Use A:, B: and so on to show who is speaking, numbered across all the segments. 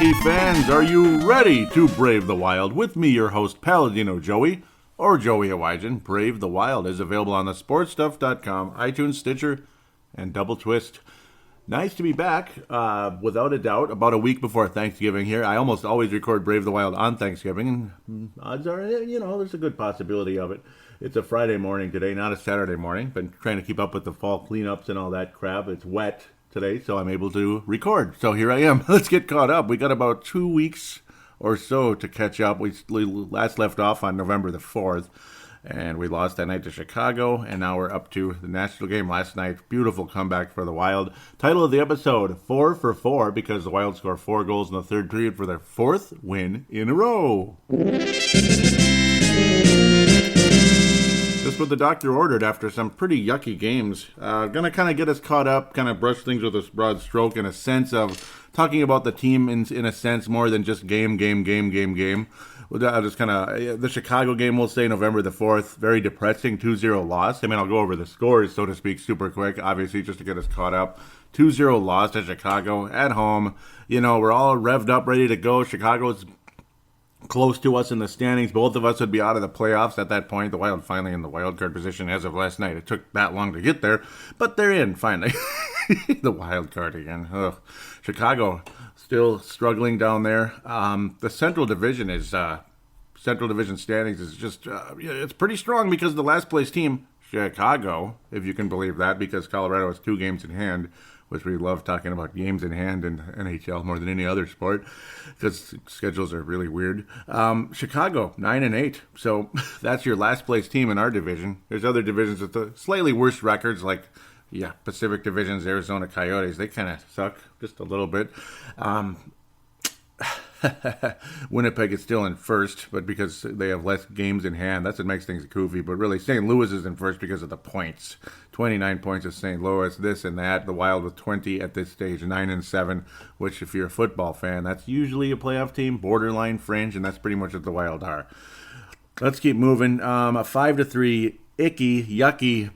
A: hockey fans, are you ready to brave the wild? With me, your host, Paladino Joey, or Joey Hawaii. Brave the Wild is available on the sportstuff.com, iTunes, Stitcher, and Double Twist. Nice to be back, without a doubt, about a week before Thanksgiving here. I almost always record Brave the Wild on Thanksgiving, and odds are, there's a good possibility of it. It's a Friday morning today, not a Saturday morning. Been trying to keep up with the fall cleanups and all that crap. It's wet today, so I'm able to record. So here I am. Let's get caught up. We got about 2 weeks or so to catch up. We last left off on November the 4th, and we lost that night to Chicago, and now we're up to the national game last night. Beautiful comeback for the Wild. Title of the episode, 4 for 4, because the Wild scored 4 goals in the third period for their 4th win in a row. Just what the doctor ordered after some pretty yucky games. Going to kind of get us caught up, kind of brush things with a broad stroke in a sense of talking about the team in a sense more than just game. I'll just kind of, the Chicago game, we'll say November the 4th, very depressing 2-0 loss. I mean, I'll go over the scores, so to speak, super quick, obviously, just to get us caught up. 2-0 loss to Chicago at home. We're all revved up, ready to go. Chicago's close to us in the standings. Both of us would be out of the playoffs at that point. The Wild finally in the wild card position as of last night. It took that long to get there, but they're in finally. The wild card again. Ugh. Chicago still struggling down there. The Central Division standings is just it's pretty strong because the last place team, Chicago, if you can believe that, because Colorado has 2 games in hand, which we love talking about games in hand in NHL more than any other sport because schedules are really weird. Chicago, 9-8. So that's your last place team in our division. There's other divisions with the slightly worse records like, Pacific Division's Arizona Coyotes. They kind of suck just a little bit. Winnipeg is still in first, but because they have less games in hand, that's what makes things goofy. But really, St. Louis is in first because of the points. 29 points of St. Louis, this and that. The Wild with 20 at this stage, 9-7, which if you're a football fan, that's usually a playoff team, borderline fringe, and that's pretty much what the Wild are. Let's keep moving. A 5-3 icky, yucky,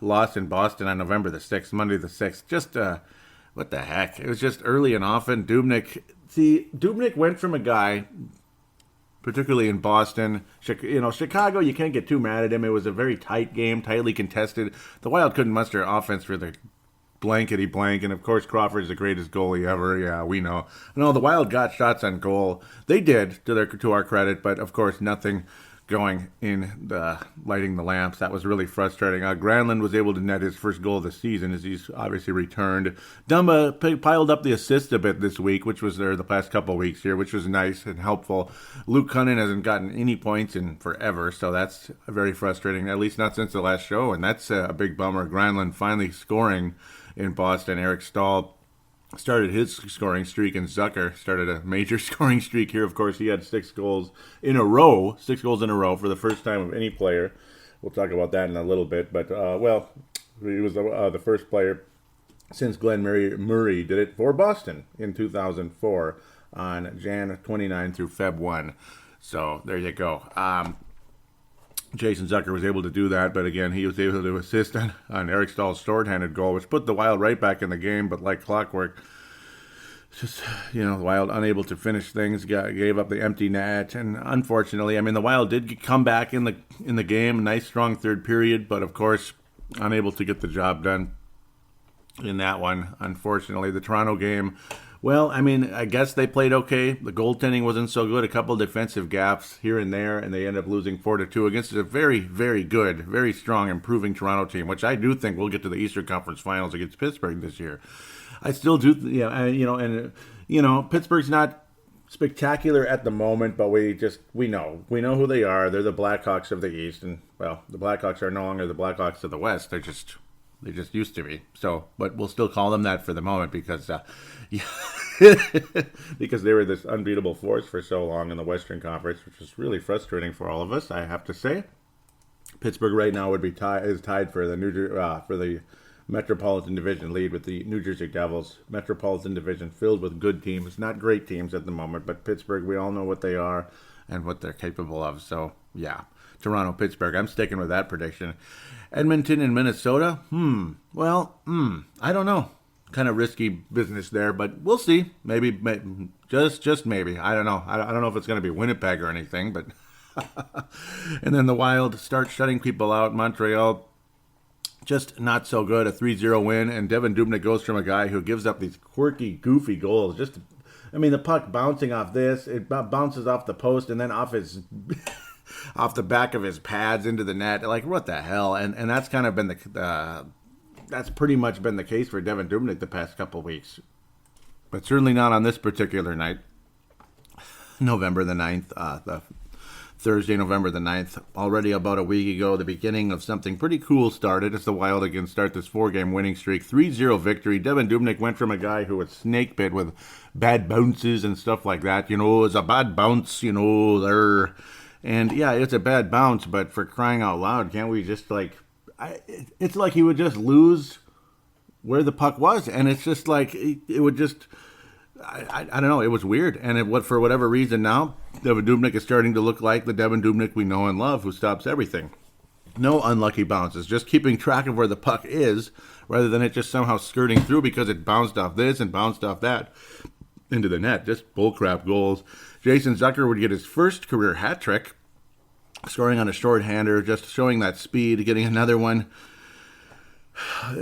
A: loss in Boston on November the 6th, Monday the 6th. Just, what the heck? It was just early and often. Dubnyk went from a guy, particularly in Boston, Chicago, you can't get too mad at him. It was a very tight game, tightly contested. The Wild couldn't muster offense for the blankety blank, and of course Crawford's the greatest goalie ever. Yeah, we know. No, the Wild got shots on goal. They did, to our credit, but of course nothing going in the lighting the lamps. That was really frustrating. Granlund was able to net his first goal of the season as he's obviously returned. Dumba piled up the assists a bit this week, which was there the past couple of weeks here, which was nice and helpful. Luke Cunnin hasn't gotten any points in forever, so that's very frustrating, at least not since the last show, and that's a big bummer. Granlund finally scoring in Boston. Eric Stahl started his scoring streak, and Zucker started a major scoring streak here. Of course, he had 6 goals in a row for the first time of any player. We'll talk about that in a little bit. But, he was the first player since Glenn Murray did it for Boston in 2004 on Jan 29 through Feb 1. So there you go. Jason Zucker was able to do that, but again, he was able to assist on Eric Stahl's short-handed goal, which put the Wild right back in the game, but like clockwork, just, the Wild unable to finish things, gave up the empty net, and unfortunately, the Wild did come back in the game, nice strong third period, but of course, unable to get the job done in that one. Unfortunately, the Toronto game, well, I guess they played okay. The goaltending wasn't so good. A couple defensive gaps here and there, and they end up losing 4-2 against a very, very good, very strong, improving Toronto team, which I do think will get to the Eastern Conference Finals against Pittsburgh this year. I still do, Pittsburgh's not spectacular at the moment, but we know who they are. They're the Blackhawks of the East, and well, the Blackhawks are no longer the Blackhawks of the West. They just used to be. So, but we'll still call them that for the moment because, because they were this unbeatable force for so long in the Western Conference, which is really frustrating for all of us, I have to say. Pittsburgh right now would be tied for the Metropolitan Division lead with the New Jersey Devils. Metropolitan Division filled with good teams, not great teams at the moment, but Pittsburgh, we all know what they are and what they're capable of. So, yeah, Toronto, Pittsburgh, I'm sticking with that prediction. Edmonton and Minnesota, I don't know. Kind of risky business there, but we'll see. Just maybe. I don't know. I don't know if it's going to be Winnipeg or anything, but. And then the Wild start shutting people out. Montreal, just not so good. A 3-0 win, and Devan Dubnyk goes from a guy who gives up these quirky, goofy goals. The puck bouncing off this, it bounces off the post, and then off his, off the back of his pads into the net. Like, what the hell? And that's kind of been that's pretty much been the case for Devan Dubnyk the past couple weeks. But certainly not on this particular night, November the 9th, Thursday, November the 9th. Already about a week ago, the beginning of something pretty cool started as the Wild again start this 4-game winning streak. 3-0 victory. Devan Dubnyk went from a guy who was snake bit with bad bounces and stuff like that. It's a bad bounce, there. And yeah, it's a bad bounce, but for crying out loud, can't we just it's like he would just lose where the puck was, and it's just like it would just. I don't know. It was weird, and for whatever reason now, Devan Dubnyk is starting to look like the Devan Dubnyk we know and love, who stops everything. No unlucky bounces, just keeping track of where the puck is, rather than it just somehow skirting through because it bounced off this and bounced off that into the net. Just bullcrap goals. Jason Zucker would get his first career hat trick, scoring on a shorthander, just showing that speed, getting another one.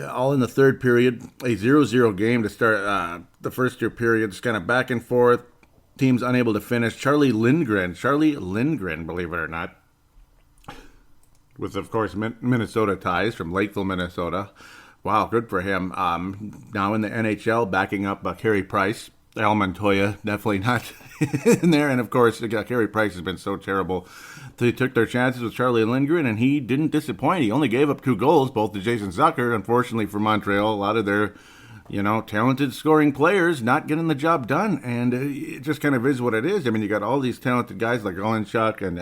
A: All in the third period, a 0-0 game to start the first two periods, kind of back and forth, teams unable to finish. Charlie Lindgren, believe it or not, with, of course, Minnesota ties from Lakeville, Minnesota. Wow, good for him. Now in the NHL, backing up Carey Price. Al Montoya, definitely not in there. And, of course, Carey Price has been so terrible. They took their chances with Charlie Lindgren, and he didn't disappoint. He only gave up 2 goals, both to Jason Zucker. Unfortunately for Montreal, a lot of their, talented scoring players not getting the job done. And it just kind of is what it is. You got all these talented guys like Olenchuk and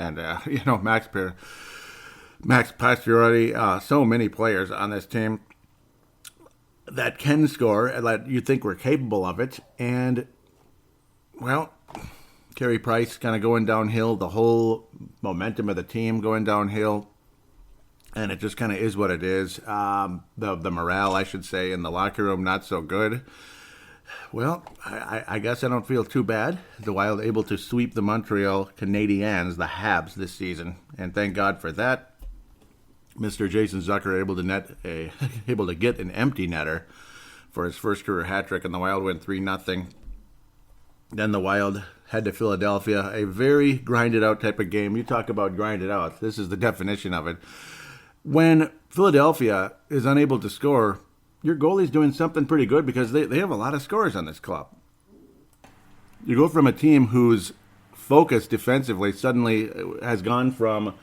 A: Max Pacioretty, so many players on this team that can score, that you think were capable of it. And, well, Carey Price kind of going downhill, the whole momentum of the team going downhill, and it just kind of is what it is. The morale, I should say, in the locker room, not so good. Well, I guess I don't feel too bad. The Wild able to sweep the Montreal Canadiens, the Habs, this season, and thank God for that. Mr. Jason Zucker able to get an empty netter for his first career hat trick, and the Wild win 3-0. Then the Wild head to Philadelphia, a very grinded out type of game. You talk about grinded out. This is the definition of it. When Philadelphia is unable to score, your goalie's doing something pretty good because they have a lot of scorers on this club. You go from a team whose focus defensively suddenly has gone from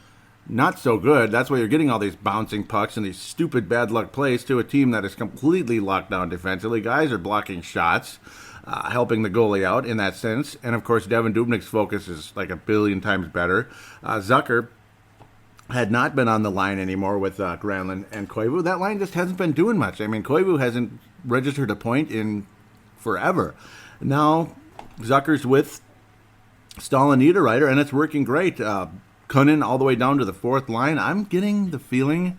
A: not so good, that's why you're getting all these bouncing pucks and these stupid bad luck plays, to a team that is completely locked down defensively. Guys are blocking shots, helping the goalie out in that sense. And, of course, Devan Dubnyk's focus is like a billion times better. Zucker had not been on the line anymore with Granlund and Koivu. That line just hasn't been doing much. Koivu hasn't registered a point in forever. Now, Zucker's with Stahl and Niederreiter, and it's working great. Kunnin all the way down to the fourth line. I'm getting the feeling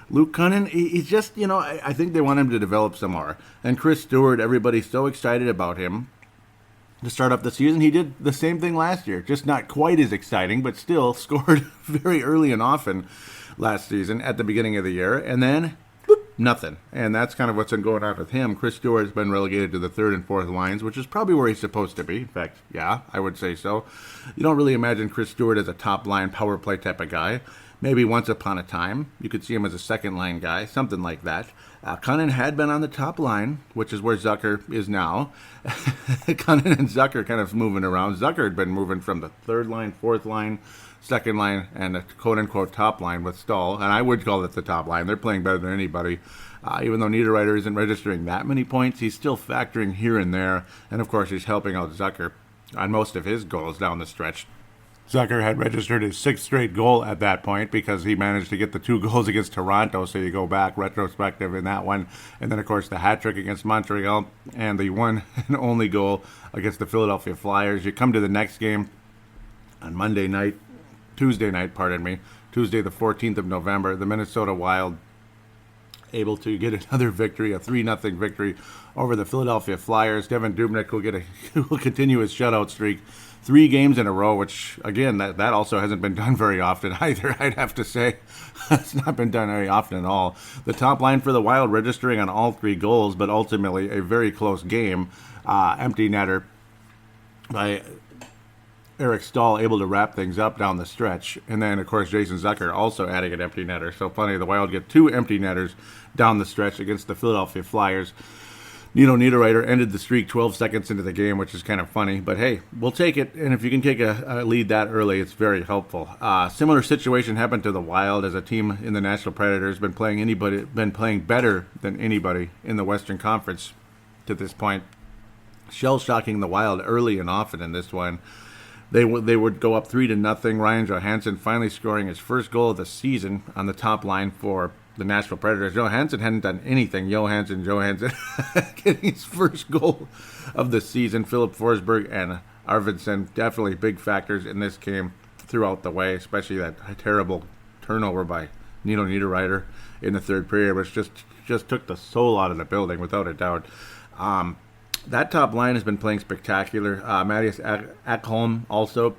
A: Luke Kunnin, he's just, I think they want him to develop some more. And Chris Stewart, everybody's so excited about him to start up the season. He did the same thing last year, just not quite as exciting, but still scored very early and often last season at the beginning of the year. And then, nothing. And that's kind of what's been going on with him. Chris Stewart has been relegated to the third and fourth lines, which is probably where he's supposed to be. In fact, yeah, I would say so. You don't really imagine Chris Stewart as a top-line power play type of guy. Maybe once upon a time, you could see him as a second-line guy, something like that. Kunnin had been on the top line, which is where Zucker is now. Kunnin and Zucker kind of moving around. Zucker had been moving from the third line, fourth line, second line, and the quote-unquote top line with Stahl. And I would call it the top line. They're playing better than anybody. Even though Niederreiter isn't registering that many points, he's still factoring here and there. And, of course, he's helping out Zucker on most of his goals down the stretch. Zucker had registered his 6th straight goal at that point because he managed to get the 2 goals against Toronto, so you go back retrospective in that one. And then, of course, the hat trick against Montreal and the one and only goal against the Philadelphia Flyers. You come to the next game on Tuesday night, Tuesday the 14th of November, the Minnesota Wild able to get another victory, a 3-0 victory over the Philadelphia Flyers. Devan Dubnyk will continue his shutout streak, 3 games in a row, which, again, that also hasn't been done very often either, I'd have to say. It's not been done very often at all. The top line for the Wild registering on all 3 goals, but ultimately a very close game. Empty netter by Eric Stahl able to wrap things up down the stretch. And then, of course, Jason Zucker also adding an empty netter. So funny, the Wild get 2 empty netters down the stretch against the Philadelphia Flyers. Nino Niederreiter ended the streak 12 seconds into the game, which is kind of funny. But hey, we'll take it. And if you can take a lead that early, it's very helpful. Similar situation happened to the Wild as a team in the Nashville Predators been playing better than anybody in the Western Conference to this point. Shell-shocking the Wild early and often in this one. They would go up 3-0. Ryan Johansson finally scoring his first goal of the season on the top line for the Nashville Predators. Johansson hadn't done anything. Johansson getting his first goal of the season. Philip Forsberg and Arvidsson definitely big factors in this game throughout the way, especially that terrible turnover by Nino Niederreiter in the third period, which just took the soul out of the building without a doubt. That top line has been playing spectacular. Mattias Ekholm also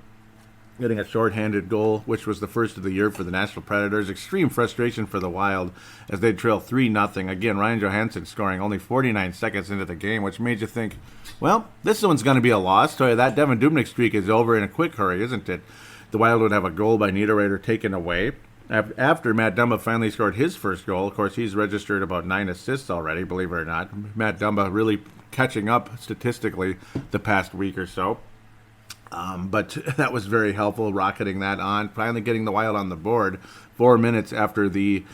A: getting a shorthanded goal, which was the first of the year for the Nashville Predators. Extreme frustration for the Wild as they trail 3-0. Again, Ryan Johansson scoring only 49 seconds into the game, which made you think, well, this one's going to be a loss. So that Devan Dubnyk streak is over in a quick hurry, isn't it? The Wild would have a goal by Niederreiter taken away. After Matt Dumba finally scored his first goal, of course, he's registered about 9 assists already, believe it or not. Matt Dumba really catching up statistically the past week or so. But that was very helpful, rocketing that on, finally getting the Wild on the board 4 minutes after the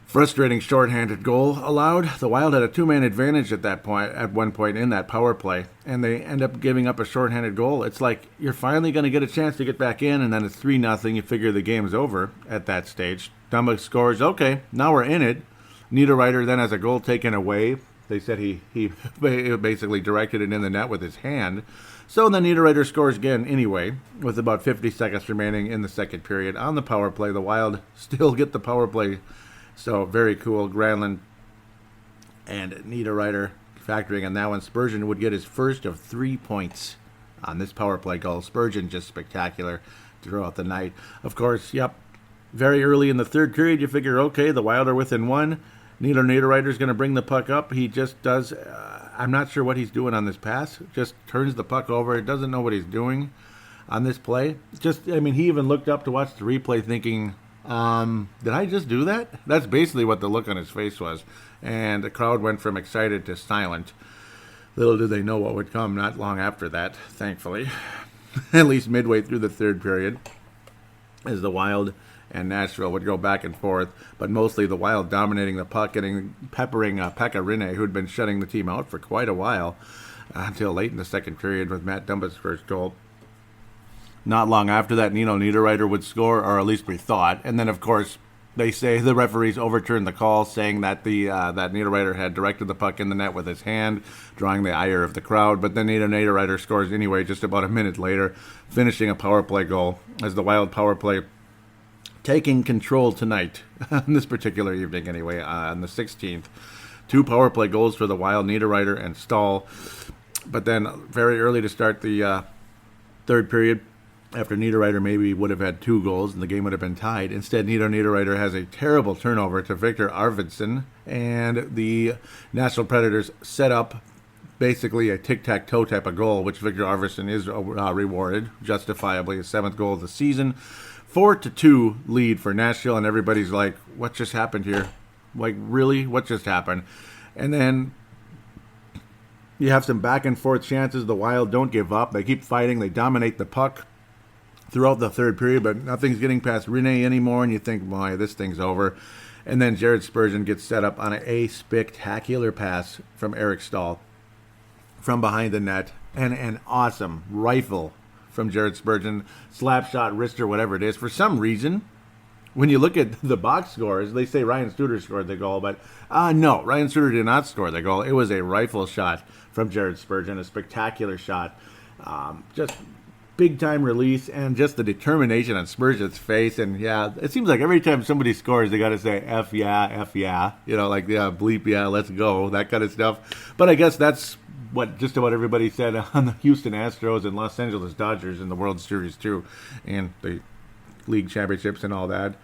A: frustrating shorthanded goal allowed. The Wild had a 2-man advantage at one point in that power play, and they end up giving up a shorthanded goal. It's like you're finally going to get a chance to get back in, and then it's 3-0. You figure the game's over at that stage. Dumba scores. Okay, now we're in it. Niederreiter then has a goal taken away. They said he basically directed it in the net with his hand. So then Niederreiter scores again anyway, with about 50 seconds remaining in the second period. On the power play, the Wild still get the power play. So very cool. Granlund and Niederreiter factoring on that one. Spurgeon would get his first of 3 points on this power play goal. Spurgeon just spectacular throughout the night. Of course, very early in the third period, you figure, okay, the Wild are within 1. Nino Niederreiter's going to bring the puck up. He just does, I'm not sure what he's doing on this pass. Just turns the puck over. Doesn't know what he's doing on this play. He even looked up to watch the replay thinking, did I just do that? That's basically what the look on his face was. And the crowd went from excited to silent. Little did they know what would come not long after that, thankfully. At least midway through the third period, as the Wild and Nashville would go back and forth, but mostly the Wild dominating the puck, peppering Pekka Rinne, who had been shutting the team out for quite a while, until late in the second period with Matt Dumba's first goal. Not long after that, Nino Niederreiter would score, or at least we thought, and then of course they say the referees overturned the call, saying that that Niederreiter had directed the puck in the net with his hand, drawing the ire of the crowd. But then Nino Niederreiter scores anyway, just about a minute later, finishing a power play goal as the Wild power play taking control tonight, on this particular evening anyway, on the 16th. 2 power play goals for the Wild, Niederreiter and Stahl. But then very early to start the third period, after Niederreiter maybe would have had 2 goals and the game would have been tied. Instead, Nino Niederreiter has a terrible turnover to Victor Arvidsson, and the Nashville Predators set up basically a tic-tac-toe type of goal, which Victor Arvidsson is rewarded, justifiably, his 7th goal of the season. 4-2 lead for Nashville, and everybody's like, what just happened here? Like, really? What just happened? And then you have some back-and-forth chances. The Wild don't give up. They keep fighting. They dominate the puck throughout the third period, but nothing's getting past Rinne anymore, and you think, boy, this thing's over. And then Jared Spurgeon gets set up on a spectacular pass from Eric Stahl from behind the net, and an awesome rifle from Jared Spurgeon, slap shot, wrist, or whatever it is. For some reason, when you look at the box scores, they say Ryan Suter scored the goal, but no, Ryan Suter did not score the goal. It was a rifle shot from Jared Spurgeon, a spectacular shot. Just big time release, and just the determination on Spurgeon's face. And yeah, it seems like every time somebody scores, they got to say F yeah, like yeah, bleep yeah, let's go, that kind of stuff. But I guess that's what just about everybody said on the Houston Astros and Los Angeles Dodgers in the World Series too, and the league championships and all that.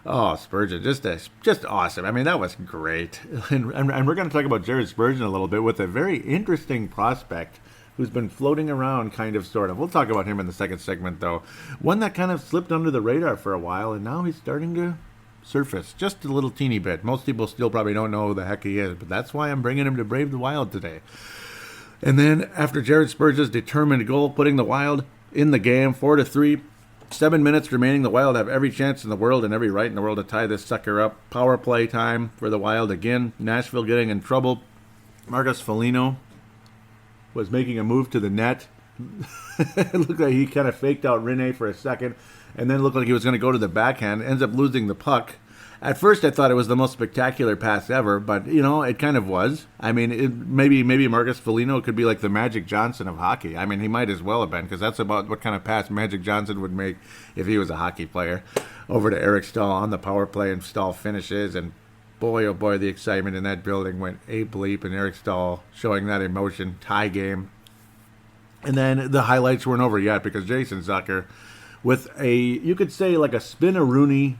A: Oh, Spurgeon, just awesome. I mean, that was great. And we're going to talk about Jared Spurgeon a little bit with a very interesting prospect who's been floating around kind of, sort of. We'll talk about him in the second segment, though. One that kind of slipped under the radar for a while, and now he's starting to surface just a little teeny bit. Most people still probably don't know who the heck he is, but that's why I'm bringing him to Brave the Wild today. And then after Jared Spurgeon's determined goal, putting the Wild in the game, 4-3, 7 minutes remaining. The Wild have every chance in the world and every right in the world to tie this sucker up. Power play time for the Wild again. Nashville getting in trouble. Marcus Foligno was making a move to the net. It looked like he kind of faked out Rene for a second, and then looked like he was going to go to the backhand. Ends up losing the puck. At first, I thought it was the most spectacular pass ever, but, it kind of was. I mean, maybe Marcus Foligno could be like the Magic Johnson of hockey. I mean, he might as well have been, because that's about what kind of pass Magic Johnson would make if he was a hockey player. Over to Eric Stahl on the power play, and Stahl finishes, and boy, oh boy, the excitement in that building went ape-leap, and Eric Stahl showing that emotion, tie game. And then the highlights weren't over yet, because Jason Zucker, with you could say like a spin-a-rooney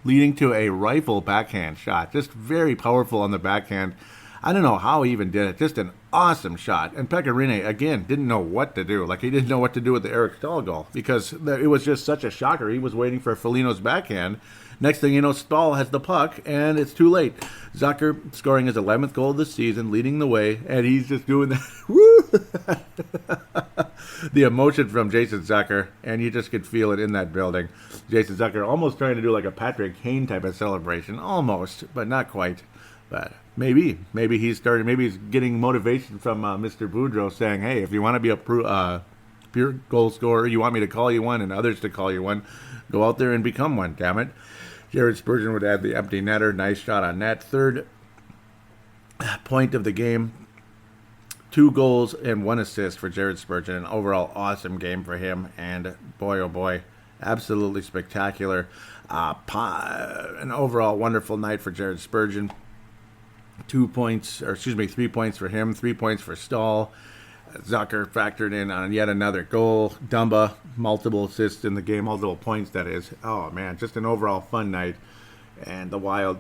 A: leading to a rifle backhand shot. Just very powerful on the backhand. I don't know how he even did it. Just an awesome shot. And Pekka Rinne, again, didn't know what to do. Like, he didn't know what to do with the Eric Stahl goal, because it was just such a shocker. He was waiting for Foligno's backhand. Next thing you know, Stahl has the puck, and it's too late. Zucker scoring his 11th goal of the season, leading the way, and he's just doing that. Woo! The emotion from Jason Zucker, and you just could feel it in that building. Jason Zucker almost trying to do like a Patrick Kane type of celebration. Almost, but not quite. But maybe he's getting motivation from Mr. Boudreau, saying, hey, if you want to be a pure goal scorer, you want me to call you one and others to call you one, go out there and become one, damn it. Jared Spurgeon would add the empty netter. Nice shot on net. Third point of the game. 2 goals and 1 assist for Jared Spurgeon. An overall awesome game for him. And boy, oh boy, absolutely spectacular. An overall wonderful night for Jared Spurgeon. 3 points for him. 3 points for Stahl. Zucker factored in on yet another goal. Dumba, multiple assists in the game, multiple points, that is. Oh, man, just an overall fun night. And the Wild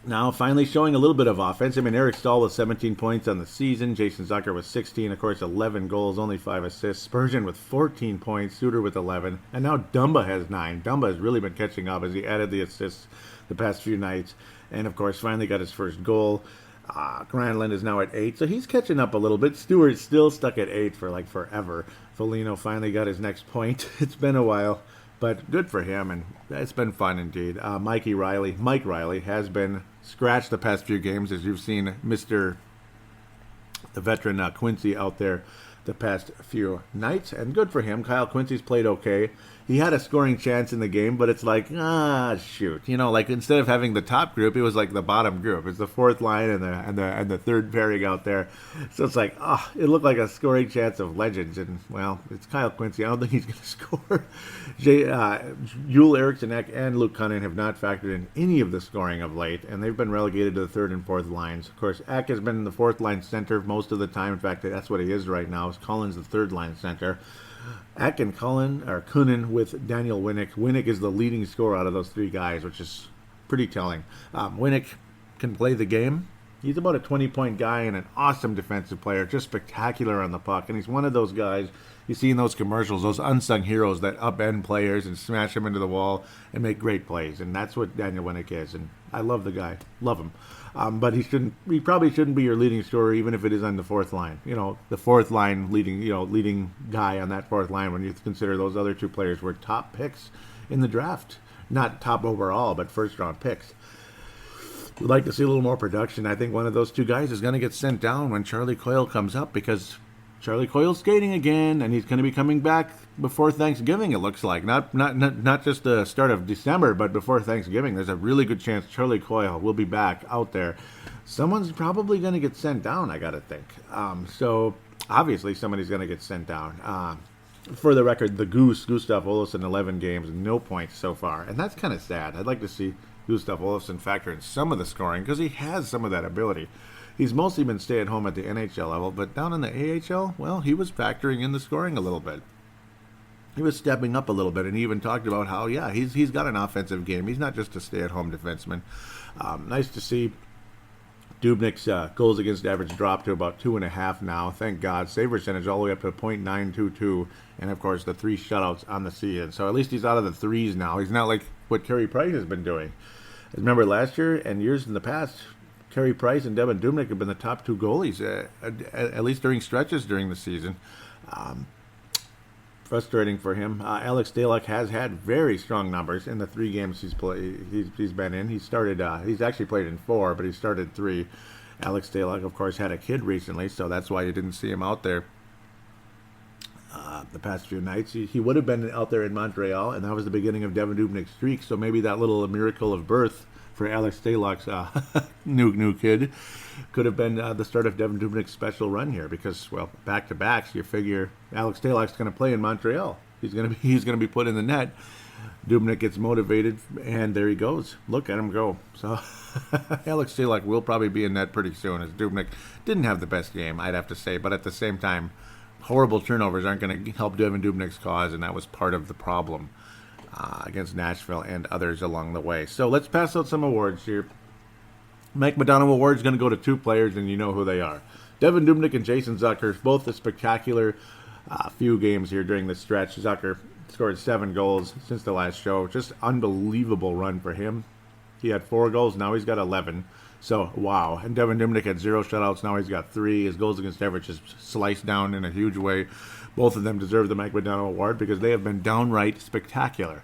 A: now finally showing a little bit of offense. I mean, Eric Stahl with 17 points on the season. Jason Zucker with 16. Of course, 11 goals, only 5 assists. Spurgeon with 14 points. Suter with 11. And now Dumba has 9. Dumba has really been catching up as he added the assists the past few nights. And, of course, finally got his first goal. Granlund is now at 8, so he's catching up a little bit. Stewart's still stuck at 8 for like forever. Foligno finally got his next point. It's been a while, but good for him, and it's been fun indeed. Mike Riley has been scratched the past few games, as you've seen the veteran Quincy out there the past few nights, and good for him. Kyle Quincy's played okay. He had a scoring chance in the game, but it's like, shoot. Like instead of having the top group, it was like the bottom group. It's the fourth line and the third pairing out there. So it's like, it looked like a scoring chance of legends. And, well, it's Kyle Quincy. I don't think he's going to score. Joel Eriksson Ek and Luke Cunningham have not factored in any of the scoring of late, and they've been relegated to the third and fourth lines. Of course, Ek has been in the fourth line center most of the time. In fact, that's what he is right now. Cullen's the third line center. Ek and Kunin with Daniel Winnick. Winnick is the leading scorer out of those 3 guys, which is pretty telling. Winnick can play the game. He's about a 20-point guy and an awesome defensive player, just spectacular on the puck. And he's one of those guys you see in those commercials, those unsung heroes that upend players and smash them into the wall and make great plays. And that's what Daniel Winnick is. And I love the guy. Love him. But he probably shouldn't be your leading scorer, even if it is on the fourth line. The fourth line leading guy on that fourth line, when you consider those other 2 players were top picks in the draft. Not top overall, but first-round picks. We'd like to see a little more production. I think one of those 2 guys is going to get sent down when Charlie Coyle comes up, because Charlie Coyle's skating again, and he's going to be coming back before Thanksgiving, it looks like. Not just the start of December, but before Thanksgiving. There's a really good chance Charlie Coyle will be back out there. Someone's probably going to get sent down, I got to think. So, obviously, somebody's going to get sent down. For the record, the Gustav Olofsson, 11 games, no points so far. And that's kind of sad. I'd like to see Gustav Olofsson factor in some of the scoring because he has some of that ability. He's mostly been stay-at-home at the NHL level, but down in the AHL, well, he was factoring in the scoring a little bit. He was stepping up a little bit, and he even talked about how, yeah, he's got an offensive game. He's not just a stay-at-home defenseman. Nice to see Dubnyk's goals against average dropped to about 2.5 now. Thank God. Save percentage all the way up to .922. And, of course, the 3 shutouts on the season. So at least he's out of the threes now. He's not like what Carey Price has been doing. Remember last year and years in the past, Carey Price and Devan Dubnyk have been the top 2 goalies, at least during stretches during the season. Frustrating for him. Alex Stalock has had very strong numbers in the 3 games he's been in. He's actually played in 4, but he started 3. Alex Stalock, of course, had a kid recently, so that's why you didn't see him out there the past few nights. He would have been out there in Montreal, and that was the beginning of Devan Dubnyk's streak, so maybe that little miracle of birth for Alex Stalock's new kid could have been the start of Devan Dubnyk's special run here because, well, back-to-backs, you figure Alex Stalock's going to play in Montreal. He's going to be put in the net. Dubnyk gets motivated, and there he goes. Look at him go. So Alex Stalock will probably be in net pretty soon, as Dubnyk didn't have the best game, I'd have to say, but at the same time, horrible turnovers aren't going to help Devan Dubnyk's cause, and that was part of the problem against Nashville and others along the way. So let's pass out some awards here. Mike Modano Award is going to go to 2 players, and you know who they are. Devan Dubnyk and Jason Zucker, both a spectacular few games here during this stretch. Zucker scored 7 goals since the last show. Just unbelievable run for him. He had 4 goals, now he's got 11. So, wow. And Devan Dubnyk had 0 shutouts, now he's got 3. His goals against average just sliced down in a huge way. Both of them deserve the Mike Modano Award because they have been downright spectacular.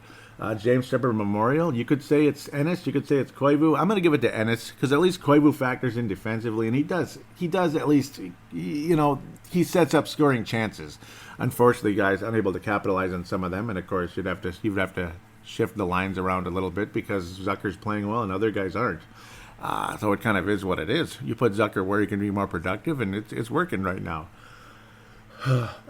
A: James Shepard Memorial, you could say it's Ennis, you could say it's Koivu. I'm going to give it to Ennis because at least Koivu factors in defensively, and he does at least, he sets up scoring chances. Unfortunately, guys, unable to capitalize on some of them, and of course, you'd have to shift the lines around a little bit because Zucker's playing well and other guys aren't. So it kind of is what it is. You put Zucker where he can be more productive, and it's working right now.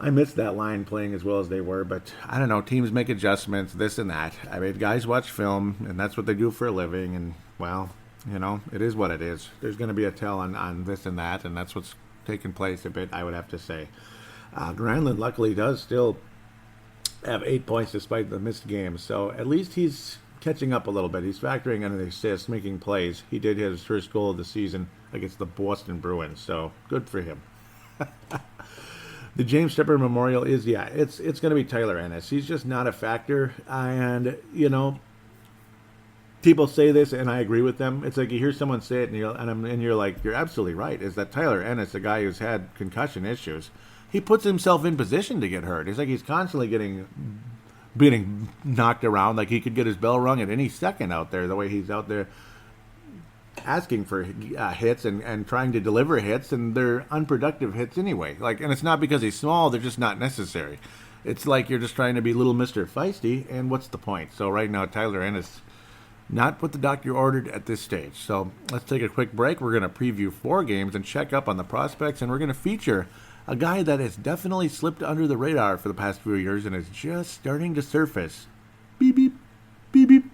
A: I miss that line playing as well as they were, but I don't know. Teams make adjustments, this and that. I mean, guys watch film, and that's what they do for a living, and, well, it is what it is. There's going to be a tell on this and that, and that's what's taking place a bit, I would have to say. Granlund, luckily, does still have 8 points despite the missed games, so at least he's catching up a little bit. He's factoring in the assists, making plays. He did his first goal of the season against the Boston Bruins, so good for him. The James Shepard Memorial is, it's going to be Tyler Ennis. He's just not a factor. And, people say this, and I agree with them. It's like you hear someone say it, and you're like, you're absolutely right. Is that Tyler Ennis, a guy who's had concussion issues, he puts himself in position to get hurt. It's like he's constantly being knocked around. Like he could get his bell rung at any second out there, the way he's out there asking for hits and trying to deliver hits, and they're unproductive hits anyway. And it's not because he's small; they're just not necessary. It's like you're just trying to be little Mr. Feisty, and what's the point? So right now, Tyler Ennis, not what the doctor ordered at this stage. So let's take a quick break. We're going to preview 4 games and check up on the prospects, and we're going to feature a guy that has definitely slipped under the radar for the past few years and is just starting to surface. Beep beep, beep beep.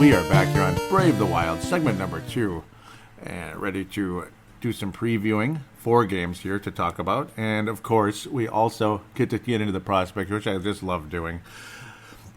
A: We are back here on Brave the Wild, segment number 2, and ready to do some previewing. 4 games here to talk about, and of course, we also get to get into the prospect, which I just love doing.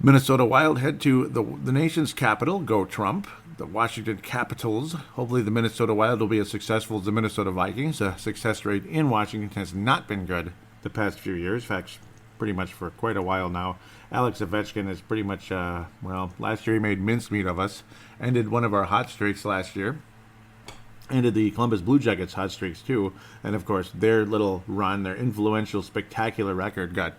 A: Minnesota Wild head to the nation's capital, go Trump, the Washington Capitals. Hopefully the Minnesota Wild will be as successful as the Minnesota Vikings. The success rate in Washington has not been good the past few years. In fact, pretty much for quite a while now. Alex Ovechkin is pretty much, last year he made mincemeat of us. Ended one of our hot streaks last year. Ended the Columbus Blue Jackets hot streaks too. And of course, their little run, their influential, spectacular record got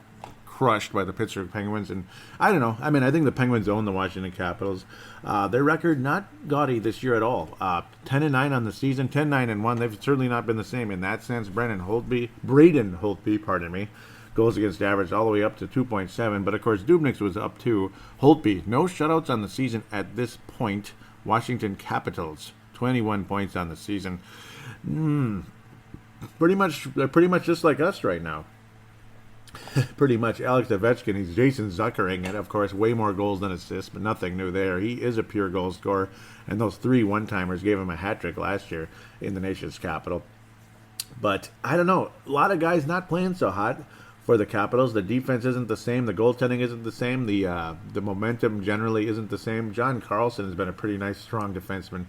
A: crushed by the Pittsburgh Penguins. And I don't know. I mean, I think the Penguins own the Washington Capitals. Their record not gaudy this year at all. 10-9 on the season, 10-9-1. They've certainly not been the same in that sense. Braden Holtby, pardon me, goals against average all the way up to 2.7. But of course, Dubnyk's was up too. Holtby, no shutouts on the season at this point. Washington Capitals, 21 points on the season. Pretty much just like us right now. Pretty much. Alex Ovechkin, he's Jason Zuckering, and of course, way more goals than assists, but nothing new there. He is a pure goal scorer, and those 3 one-timers gave him a hat trick last year in the nation's capital. But I don't know, a lot of guys not playing so hot for the Capitals. The defense isn't the same. The goaltending isn't the same. The momentum generally isn't the same. John Carlson has been a pretty nice, strong defenseman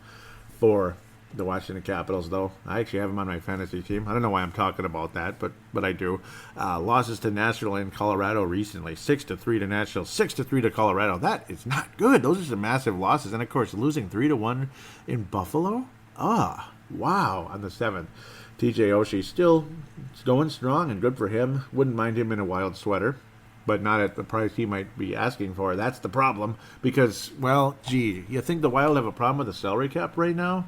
A: for the Washington Capitals, though. I actually have him on my fantasy team. I don't know why I'm talking about that, but I do. Losses to Nashville and Colorado recently. 6-3 to Nashville, 6-3 to Colorado. That is not good. Those are some massive losses. And, of course, losing 3-1 in Buffalo? Wow, on the 7th. TJ Oshie still going strong and good for him. Wouldn't mind him in a Wild sweater, but not at the price he might be asking for. That's the problem because, well, gee, you think the Wild have a problem with the salary cap right now?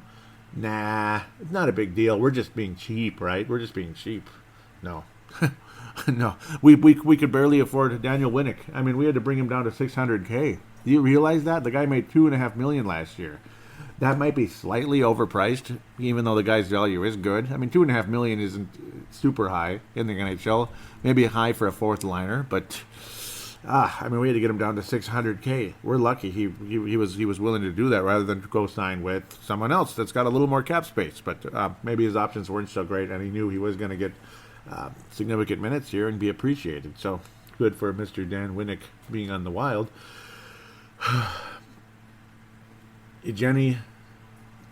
A: Nah, it's not a big deal. We're just being cheap, right? We're just being cheap. No. No. We could barely afford Daniel Winnick. I mean, we had to bring him down to $600K. Do you realize that? The guy made $2.5 million last year. That might be slightly overpriced, even though the guy's value is good. I mean, $2.5 million isn't super high in the NHL. Maybe high for a fourth liner, but I mean, we had to get him down to $600K. We're lucky he was willing to do that rather than go sign with someone else that's got a little more cap space. But maybe his options weren't so great, and he knew he was going to get significant minutes here and be appreciated. So good for Mr. Dan Winnick being on the Wild. Evgeny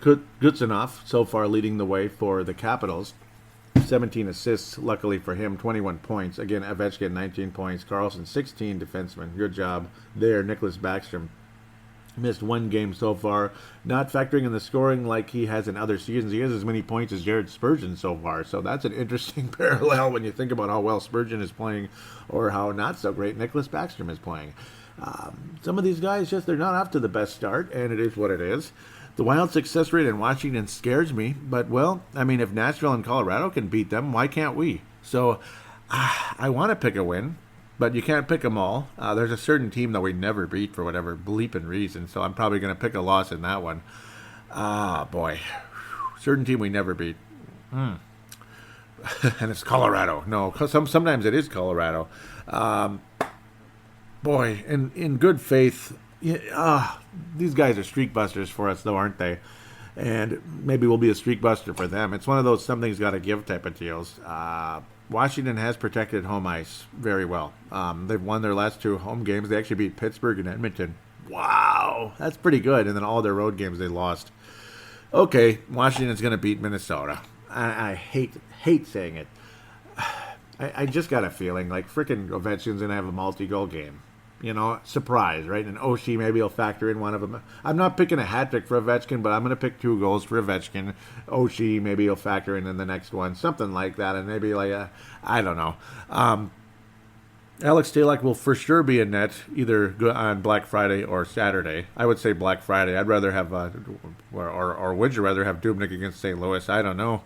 A: Gutsanov so far leading the way for the Capitals. 17 assists, luckily for him, 21 points. Again, Ovechkin, 19 points. Carlson, 16 defensemen. Good job there. Nicholas Backstrom missed 1 game so far. Not factoring in the scoring like he has in other seasons. He has as many points as Jared Spurgeon so far. So that's an interesting parallel when you think about how well Spurgeon is playing or how not so great Nicholas Backstrom is playing. Some of these guys, they're not off to the best start, and it is what it is. The Wild success rate in Washington scares me, but, well, I mean, if Nashville and Colorado can beat them, why can't we? So I want to pick a win, but you can't pick them all. There's a certain team that we never beat for whatever bleeping reason, so I'm probably going to pick a loss in that one. Boy. Certain team we never beat. And it's Colorado. No, sometimes it is Colorado. Boy, in good faith, these guys are streak busters for us, though, aren't they? And maybe we'll be a streak buster for them. It's one of those something's got to give type of deals. Washington has protected home ice very well. They've won their last 2 home games. They actually beat Pittsburgh and Edmonton. Wow, that's pretty good. And then all their road games they lost. Okay, Washington's going to beat Minnesota. I hate saying it. I just got a feeling like frickin' Ovechkin's going to have a multi-goal game. You know, surprise, right? And Oshie, maybe he'll factor in one of them. I'm not picking a hat trick for Ovechkin, but I'm going to pick 2 goals for Ovechkin. Oshie, maybe he'll factor in the next one. Something like that. And maybe I don't know. Alex Talek will for sure be in net either on Black Friday or Saturday. I would say Black Friday. I'd rather have, or would you rather have Dubnyk against St. Louis? I don't know.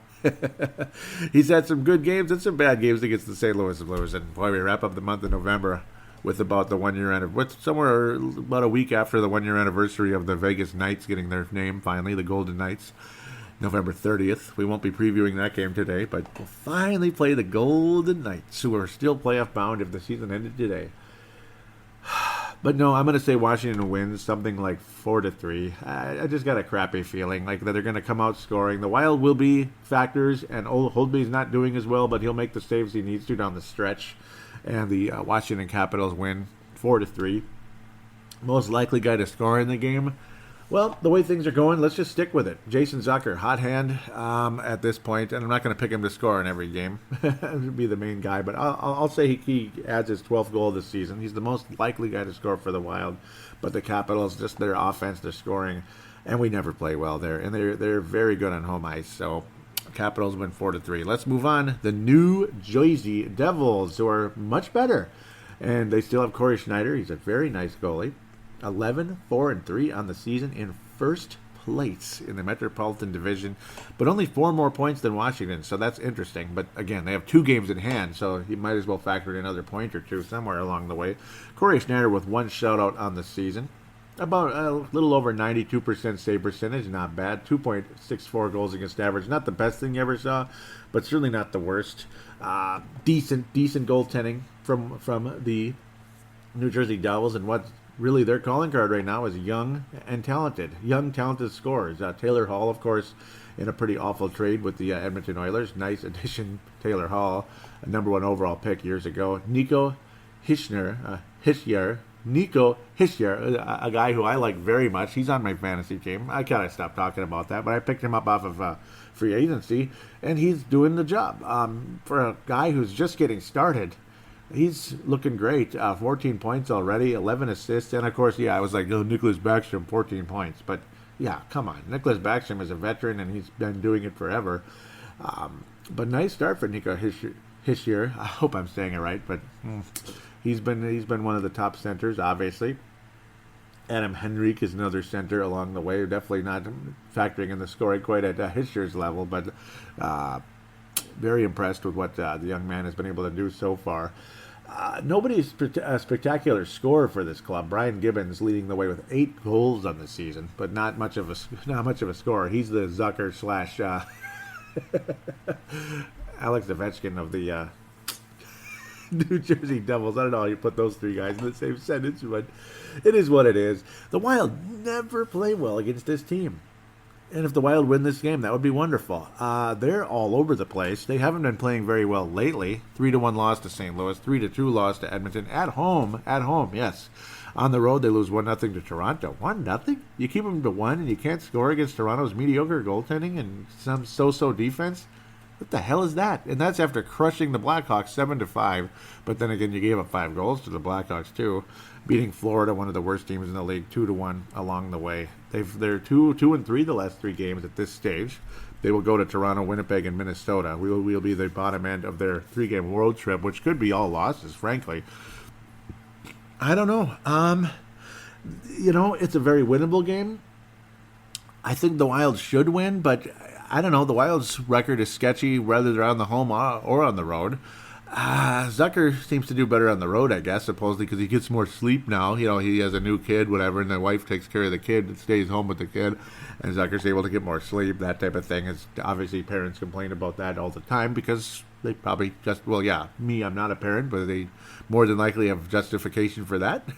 A: He's had some good games and some bad games against the St. Louis Blues. And boy, we wrap up the month of November with about the 1 year anniversary, somewhere about a week after the 1 year anniversary of the Vegas Knights getting their name finally, the Golden Knights, November 30th. We won't be previewing that game today, but we'll finally play the Golden Knights, who are still playoff bound if the season ended today. But no, I'm going to say Washington wins something like 4-3. I just got a crappy feeling like that they're going to come out scoring. The Wild will be factors, and Holtby's not doing as well, but he'll make the saves he needs to down the stretch. And the Washington Capitals win 4-3. Most likely guy to score in the game. Well, the way things are going, let's just stick with it. Jason Zucker, hot hand at this point, and I'm not going to pick him to score in every game. He'll be the main guy, but I'll say he adds his 12th goal this season. He's the most likely guy to score for the Wild, but the Capitals, just their offense, their scoring, and we never play well there, and they're very good on home ice, so Capitals win 4-3. Let's move on. The New Jersey Devils, who are much better.
B: And they still have Corey Schneider. He's a very nice goalie. 11-4-3 on the season in first place in the Metropolitan Division, but only 4 more points than Washington, so that's interesting. But again, they have 2 games in hand, so you might as well factor in another point or two somewhere along the way. Corey Schneider with 1 shutout on the season. About a little over 92% save percentage, not bad. 2.64 goals against average. Not the best thing you ever saw, but certainly not the worst. Decent goaltending from the New Jersey Devils, and what really their calling card right now is young and talented. Young, talented scorers. Taylor Hall, of course, in a pretty awful trade with the Edmonton Oilers. Nice addition, Taylor Hall, a number 1 overall pick years ago. Nico Hischier, a guy who I like very much. He's on my fantasy team. I kind of stopped talking about that, but I picked him up off of free agency, and he's doing the job. For a guy who's just getting started, he's looking great. 14 points already, 11 assists, and of course, I was like, Nicholas Backstrom, 14 points. But yeah, come on. Nicholas Backstrom is a veteran, and he's been doing it forever. But nice start for Nico Hischier. I hope I'm saying it right, but he's been one of the top centers, obviously. Adam Henrique is another center along the way. Definitely not factoring in the scoring quite at Hischier's level, but very impressed with what the young man has been able to do so far. Nobody's a spectacular scorer for this club. Brian Gibbons leading the way with 8 goals on the season, but not much of a scorer. He's the Zucker slash Alex Ovechkin of the New Jersey Devils. I don't know how you put those 3 guys in the same sentence, but it is what it is. The Wild never play well against this team. And if the Wild win this game, that would be wonderful. They're all over the place. They haven't been playing very well lately. 3-1 loss to St. Louis, 3-2 loss to Edmonton. At home, yes. On the road, they lose 1-0 to Toronto. 1-0? You keep them to 1 and you can't score against Toronto's mediocre goaltending and some so-so defense? What the hell is that? And that's after crushing the Blackhawks 7-5. But then again, you gave up 5 goals to the Blackhawks too, beating Florida, one of the worst teams in the league, 2-1 along the way. They're 2-3 the last 3 games at this stage. They will go to Toronto, Winnipeg, and Minnesota. We'll be the bottom end of their 3-game road trip, which could be all losses, frankly. I don't know. It's a very winnable game. I think the Wild should win, but I don't know. The Wild's record is sketchy, whether they're on the home or on the road. Zucker seems to do better on the road, I guess, supposedly, because he gets more sleep now. He has a new kid, whatever, and the wife takes care of the kid and stays home with the kid, and Zucker's able to get more sleep, that type of thing. Obviously, parents complain about that all the time because they probably I'm not a parent, but they more than likely have justification for that.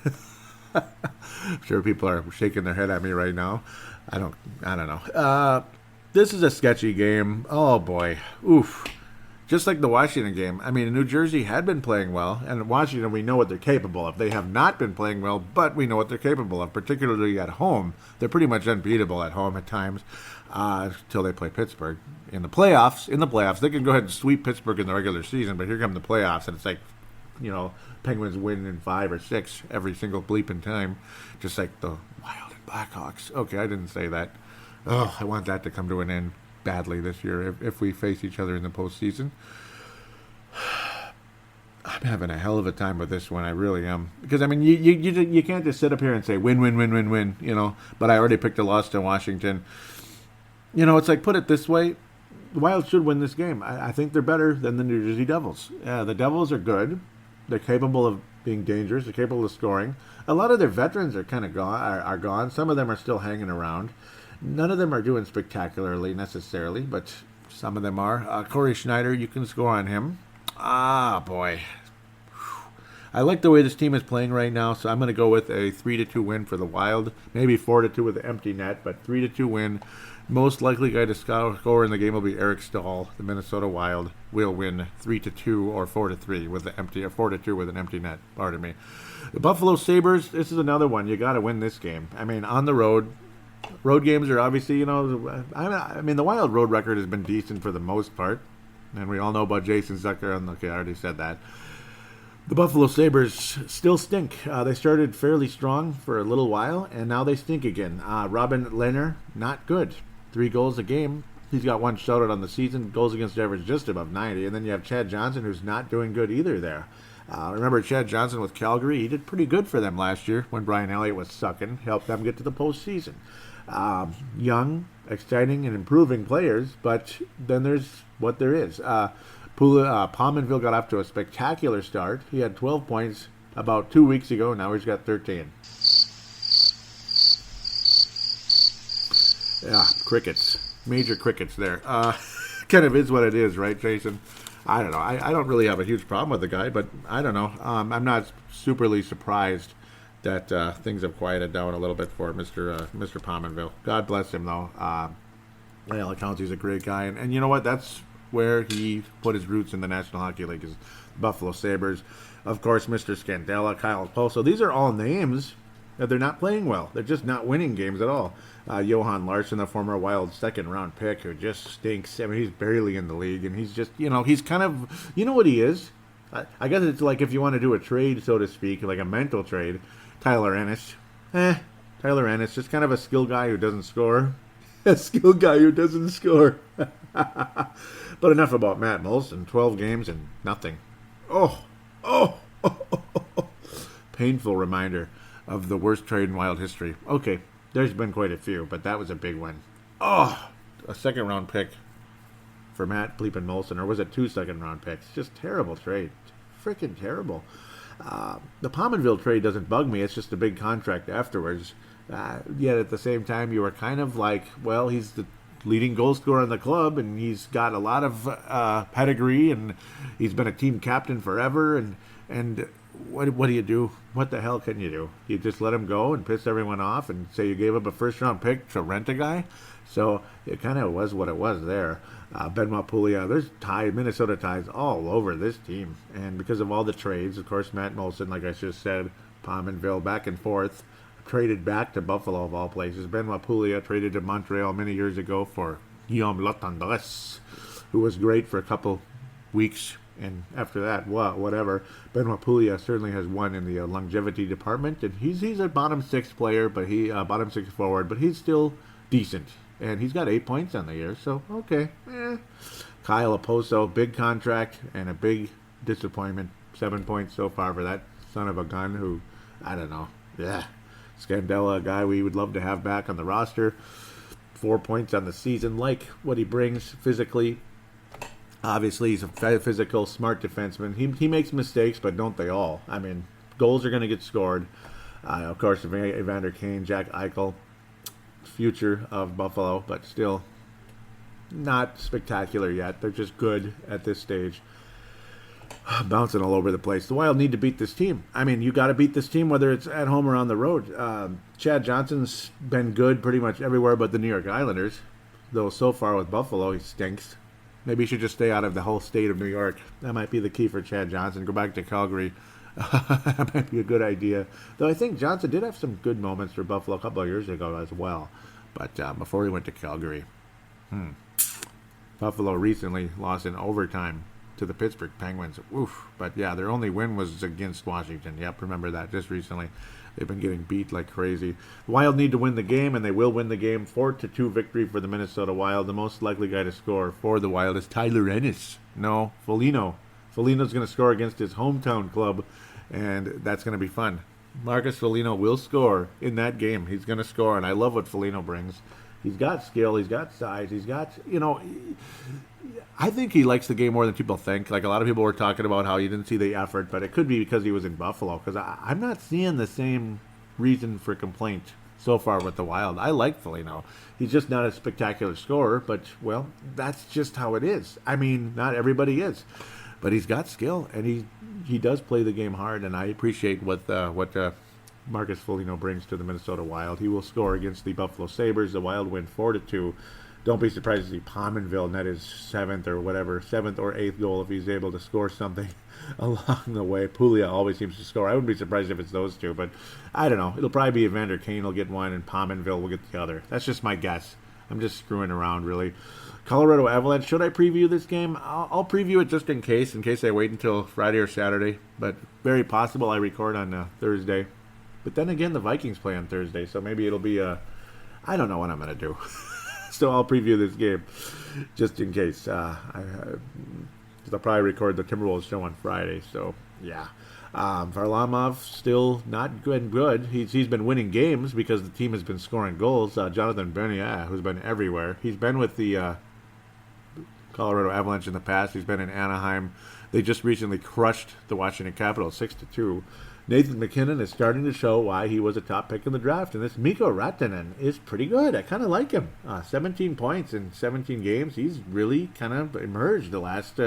B: I'm sure people are shaking their head at me right now. I don't know. This is a sketchy game. Oh, boy. Oof. Just like the Washington game. I mean, New Jersey had been playing well, and Washington, we know what they're capable of. They have not been playing well, but we know what they're capable of, particularly at home. They're pretty much unbeatable at home at times until they play Pittsburgh. In the playoffs, they can go ahead and sweep Pittsburgh in the regular season, but here come the playoffs, and it's like, Penguins win in 5 or 6 every single bleeping time, just like the Wild and Blackhawks. Okay, I didn't say that. Oh, I want that to come to an end badly this year if we face each other in the postseason. I'm having a hell of a time with this one. I really am. Because, I mean, you can't just sit up here and say win, but I already picked a loss to Washington. It's like, put it this way, the Wild should win this game. I think they're better than the New Jersey Devils. The Devils are good. They're capable of being dangerous. They're capable of scoring. A lot of their veterans are kind of gone. Some of them are still hanging around. None of them are doing spectacularly necessarily, but some of them are. Corey Schneider, you can score on him. Boy. I like the way this team is playing right now, so I'm going to go with a 3-2 win for the Wild. Maybe 4-2 with an empty net, but 3-2 win. Most likely guy to score in the game will be Eric Stahl. The Minnesota Wild will win 3-2 or 4-3 with the empty, or 4-2 with an empty net. Pardon me. The Buffalo Sabres. This is another one. You got to win this game. I mean, on the road. Road games are obviously, I mean, the Wild road record has been decent for the most part. And we all know about Jason Zucker. Okay, I already said that. The Buffalo Sabres still stink. They started fairly strong for a little while, and now they stink again. Robin Lehner, not good. 3 goals a game. He's got 1 shutout on the season. Goals against average just above 90. And then you have Chad Johnson, who's not doing good either there. Remember Chad Johnson with Calgary? He did pretty good for them last year when Brian Elliott was sucking, helped them get to the postseason. Young, exciting, and improving players, but then there's what there is. Pominville got off to a spectacular start. He had 12 points about 2 weeks ago. Now he's got 13. Yeah, crickets. Major crickets there. Kind of is what it is, right, Jason? I don't know. I don't really have a huge problem with the guy, but I don't know. I'm not superly surprised that things have quieted down a little bit for Mr. Pominville. God bless him, though. By all accounts, he's a great guy. And you know what? That's where he put his roots in the National Hockey League, is Buffalo Sabres. Of course, Mr. Scandella, Kyle Poso. These are all names that they're not playing well. They're just not winning games at all. Johan Larsson, the former Wild second-round pick, who just stinks. I mean, he's barely in the league, and he's just, he's kind of, you know what he is? I guess it's like if you want to do a trade, so to speak, like a mental trade, Tyler Ennis. Tyler Ennis, just kind of a skill guy who doesn't score. A skill guy who doesn't score. But enough about Matt Molson. 12 games and nothing. Oh. Painful reminder of the worst trade in Wild history. Okay, there's been quite a few, but that was a big one. Oh, a second-round pick for Matt Bleepin Molson, or was it 2 second-round picks? Just terrible trade. Freaking terrible. The Pominville trade doesn't bug me. It's just a big contract afterwards. Yet at the same time, you were kind of like, well, he's the leading goal scorer in the club, and he's got a lot of pedigree, and he's been a team captain forever, and what do you do? What the hell can you do? You just let him go and piss everyone off and say you gave up a first-round pick to rent a guy? So it kind of was what it was there. Benoit Pouliot, there's Minnesota ties all over this team. And because of all the trades, of course, Matt Molson, like I just said, Pominville, back and forth, traded back to Buffalo of all places. Benoit Pouliot traded to Montreal many years ago for Guillaume Latendresse, who was great for a couple weeks. And after that, whatever. Benoit Pouliot certainly has won in the longevity department, and he's a bottom 6 player, but bottom 6 forward, but he's still decent. And he's got 8 points on the year, so okay. Kyle Oposo, big contract and a big disappointment. 7 points so far for that son of a gun who, I don't know. Yeah. Scandella, a guy we would love to have back on the roster. 4 points on the season, like what he brings physically. Obviously, he's a physical, smart defenseman. He makes mistakes, but don't they all? I mean, goals are going to get scored. Of course, Evander Kane, Jack Eichel, future of Buffalo, but still not spectacular yet. They're just good at this stage. Bouncing all over the place. The Wild need to beat this team. I mean, you got to beat this team whether it's at home or on the road. Chad Johnson's been good pretty much everywhere but the New York Islanders, though so far with Buffalo, he stinks. Maybe he should just stay out of the whole state of New York. That might be the key for Chad Johnson. Go back to Calgary. That might be a good idea. Though I think Johnson did have some good moments for Buffalo a couple of years ago as well. But before he went to Calgary. Buffalo recently lost in overtime to the Pittsburgh Penguins. Oof. But yeah, their only win was against Washington. Yep, remember that just recently. They've been getting beat like crazy. The Wild need to win the game, and they will win the game. 4-2 victory for the Minnesota Wild. The most likely guy to score for the Wild is Tyler Ennis. No, Foligno. Foligno's going to score against his hometown club, and that's going to be fun. Marcus Foligno will score in that game. He's going to score, and I love what Foligno brings. He's got skill. He's got size. He's got, I think he likes the game more than people think. Like a lot of people were talking about how you didn't see the effort, but it could be because he was in Buffalo. Because I'm not seeing the same reason for complaint so far with the Wild. I like Foligno. He's just not a spectacular scorer, but, well, that's just how it is. I mean, not everybody is. But he's got skill, and he does play the game hard, and I appreciate what Marcus Foligno brings to the Minnesota Wild. He will score against the Buffalo Sabres. The Wild win 4-2. Don't be surprised to see Pominville net his 7th or 8th goal if he's able to score something along the way. Pouliot always seems to score. I wouldn't be surprised if it's those two, but I don't know. It'll probably be Evander Kane will get one and Pominville will get the other. That's just my guess. I'm just screwing around, really. Colorado Avalanche, should I preview this game? I'll preview it just in case I wait until Friday or Saturday, but very possible I record on Thursday. But then again, the Vikings play on Thursday, so maybe it'll be I don't know what I'm going to do. So I'll preview this game just in case. They'll probably record the Timberwolves show on Friday. So yeah, Varlamov still not good. He's been winning games because the team has been scoring goals. Jonathan Bernier, who's been everywhere, he's been with the Colorado Avalanche in the past. He's been in Anaheim. They just recently crushed the Washington Capitals 6-2. Nathan MacKinnon is starting to show why he was a top pick in the draft, and this Mikko Rantanen is pretty good. I kind of like him. 17 points in 17 games. He's really kind of emerged the last.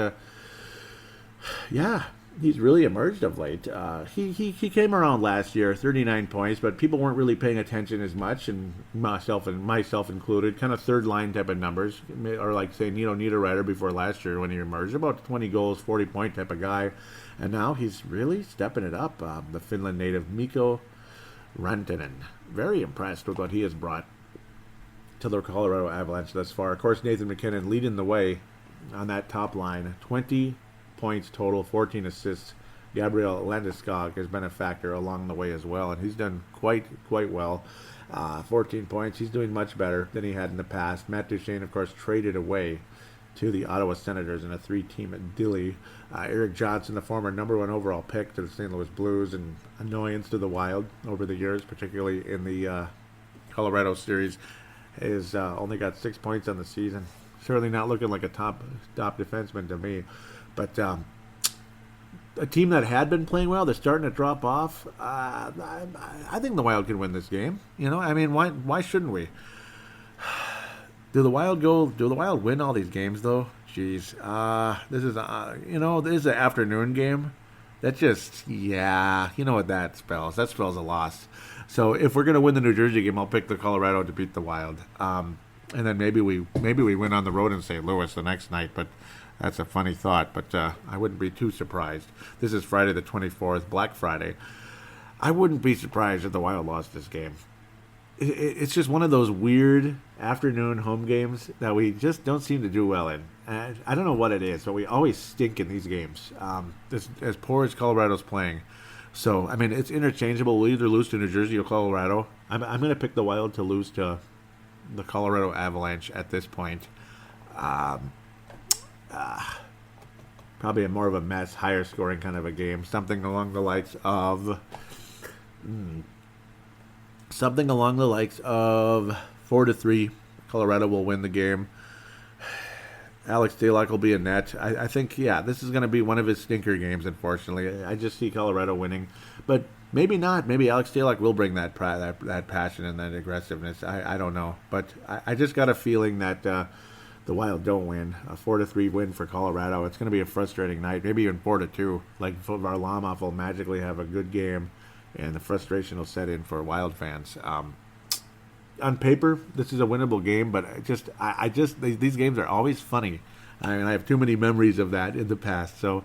B: He's really emerged of late. He came around last year, 39 points, but people weren't really paying attention as much, and myself included. Kind of third line type of numbers, or like say Nino Niederreiter before last year when he emerged, about 20 goals, 40 point type of guy, and now he's really stepping it up. The Finland native Mikko Rantanen, very impressed with what he has brought to the Colorado Avalanche thus far. Of course, Nathan MacKinnon leading the way on that top line, 20 points total, 14 assists. Gabriel Landeskog has been a factor along the way as well, and he's done quite well. 14 points. He's doing much better than he had in the past. Matt Duchene, of course, traded away to the Ottawa Senators in a 3-team dilly. Eric Johnson, the former number 1 overall pick to the St. Louis Blues, and annoyance to the Wild over the years, particularly in the Colorado series, has only got 6 points on the season. Certainly not looking like a top defenseman to me. But a team that had been playing well, they're starting to drop off. I think the Wild can win this game. You know, I mean, why shouldn't we? Do the Wild win all these games though? Jeez, this is an afternoon game. That just, you know what that spells. That spells a loss. So if we're gonna win the New Jersey game, I'll pick the Colorado to beat the Wild. And then maybe we win on the road in St. Louis the next night, but. That's a funny thought, but I wouldn't be too surprised. This is Friday the 24th, Black Friday. I wouldn't be surprised if the Wild lost this game. It's just one of those weird afternoon home games that we just don't seem to do well in. And I don't know what it is, but we always stink in these games, as poor as Colorado's playing. So, I mean, it's interchangeable. We'll either lose to New Jersey or Colorado. I'm going to pick the Wild to lose to the Colorado Avalanche at this point. Probably a more of a mess, higher scoring kind of a game. Something along the likes of 4-3. Colorado will win the game. Alex Stalock will be in net. I think, this is going to be one of his stinker games, unfortunately. I just see Colorado winning. But maybe not. Maybe Alex Stalock will bring that passion and that aggressiveness. I don't know. But I just got a feeling that the Wild don't win. A 4-3 win for Colorado. It's going to be a frustrating night. Maybe even 4-2. Like Varlamov will magically have a good game, and the frustration will set in for Wild fans. On paper, this is a winnable game, but these games are always funny. I mean, I have too many memories of that in the past. So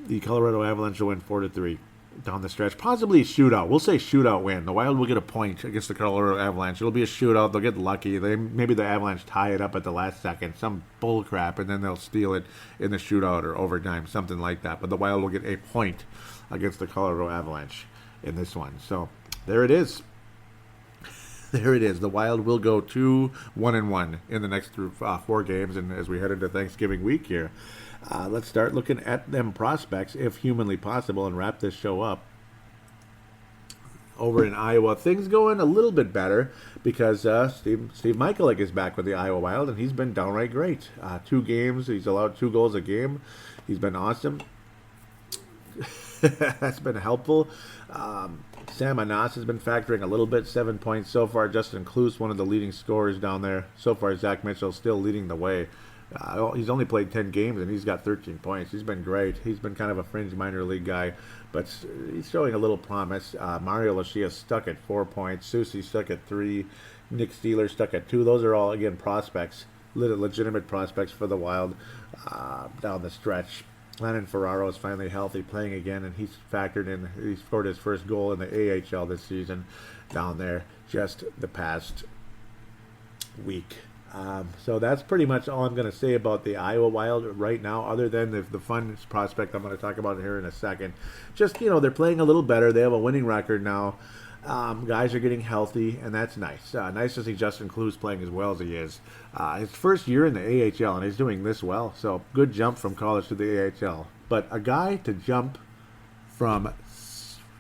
B: the Colorado Avalanche will win 4-3. Down the stretch, possibly a shootout. We'll say shootout win. The Wild will get a point against the Colorado Avalanche. It'll be a shootout. They'll get lucky. Maybe the Avalanche tie it up at the last second, some bull crap, and then they'll steal it in the shootout or overtime, something like that. But the Wild will get a point against the Colorado Avalanche in this one. So there it is. There it is. The Wild will go 2-1-1 in the next 4 games, and as we head into Thanksgiving week here. Let's start looking at them prospects, if humanly possible, and wrap this show up. Over in Iowa, things going a little bit better because Steve Michaelik is back with the Iowa Wild, and he's been downright great. 2 games, he's allowed 2 goals a game. He's been awesome. That's been helpful. Sam Anas has been factoring a little bit, 7 points so far. Justin Kloos, one of the leading scorers down there. So far, Zach Mitchell still leading the way. He's only played 10 games, and he's got 13 points. He's been great. He's been kind of a fringe minor league guy, but he's showing a little promise. Mario Lucia stuck at 4 points. Susie stuck at 3. Nick Steeler stuck at 2. Those are all, again, prospects, legitimate prospects for the Wild down the stretch. Lennon Ferraro is finally healthy, playing again, and he's factored in. He scored his first goal in the AHL this season down there just the past week. So that's pretty much all I'm going to say about the Iowa Wild right now, other than the fun prospect I'm going to talk about here in a second. Just, they're playing a little better. They have a winning record now. Guys are getting healthy, and that's nice. Nice to see Justin Clues playing as well as he is. His first year in the AHL, and he's doing this well. So good jump from college to the AHL. But a guy to jump from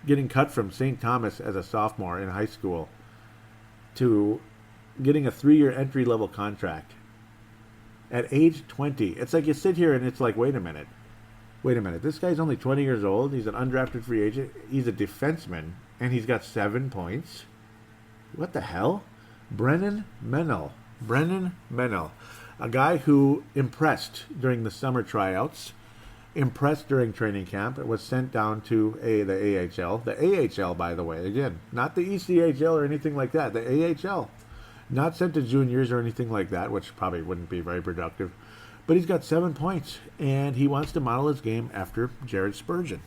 B: getting cut from St. Thomas as a sophomore in high school to getting a 3-year entry-level contract at age 20. It's like you sit here and it's like, wait a minute. This guy's only 20 years old. He's an undrafted free agent. He's a defenseman, and he's got 7 points. What the hell? Brennan Mennel. A guy who impressed during the summer tryouts, impressed during training camp, was sent down to the AHL. The AHL, by the way, again, not the ECHL or anything like that. The AHL. Not sent to juniors or anything like that, which probably wouldn't be very productive. But he's got 7 points, and he wants to model his game after Jared Spurgeon.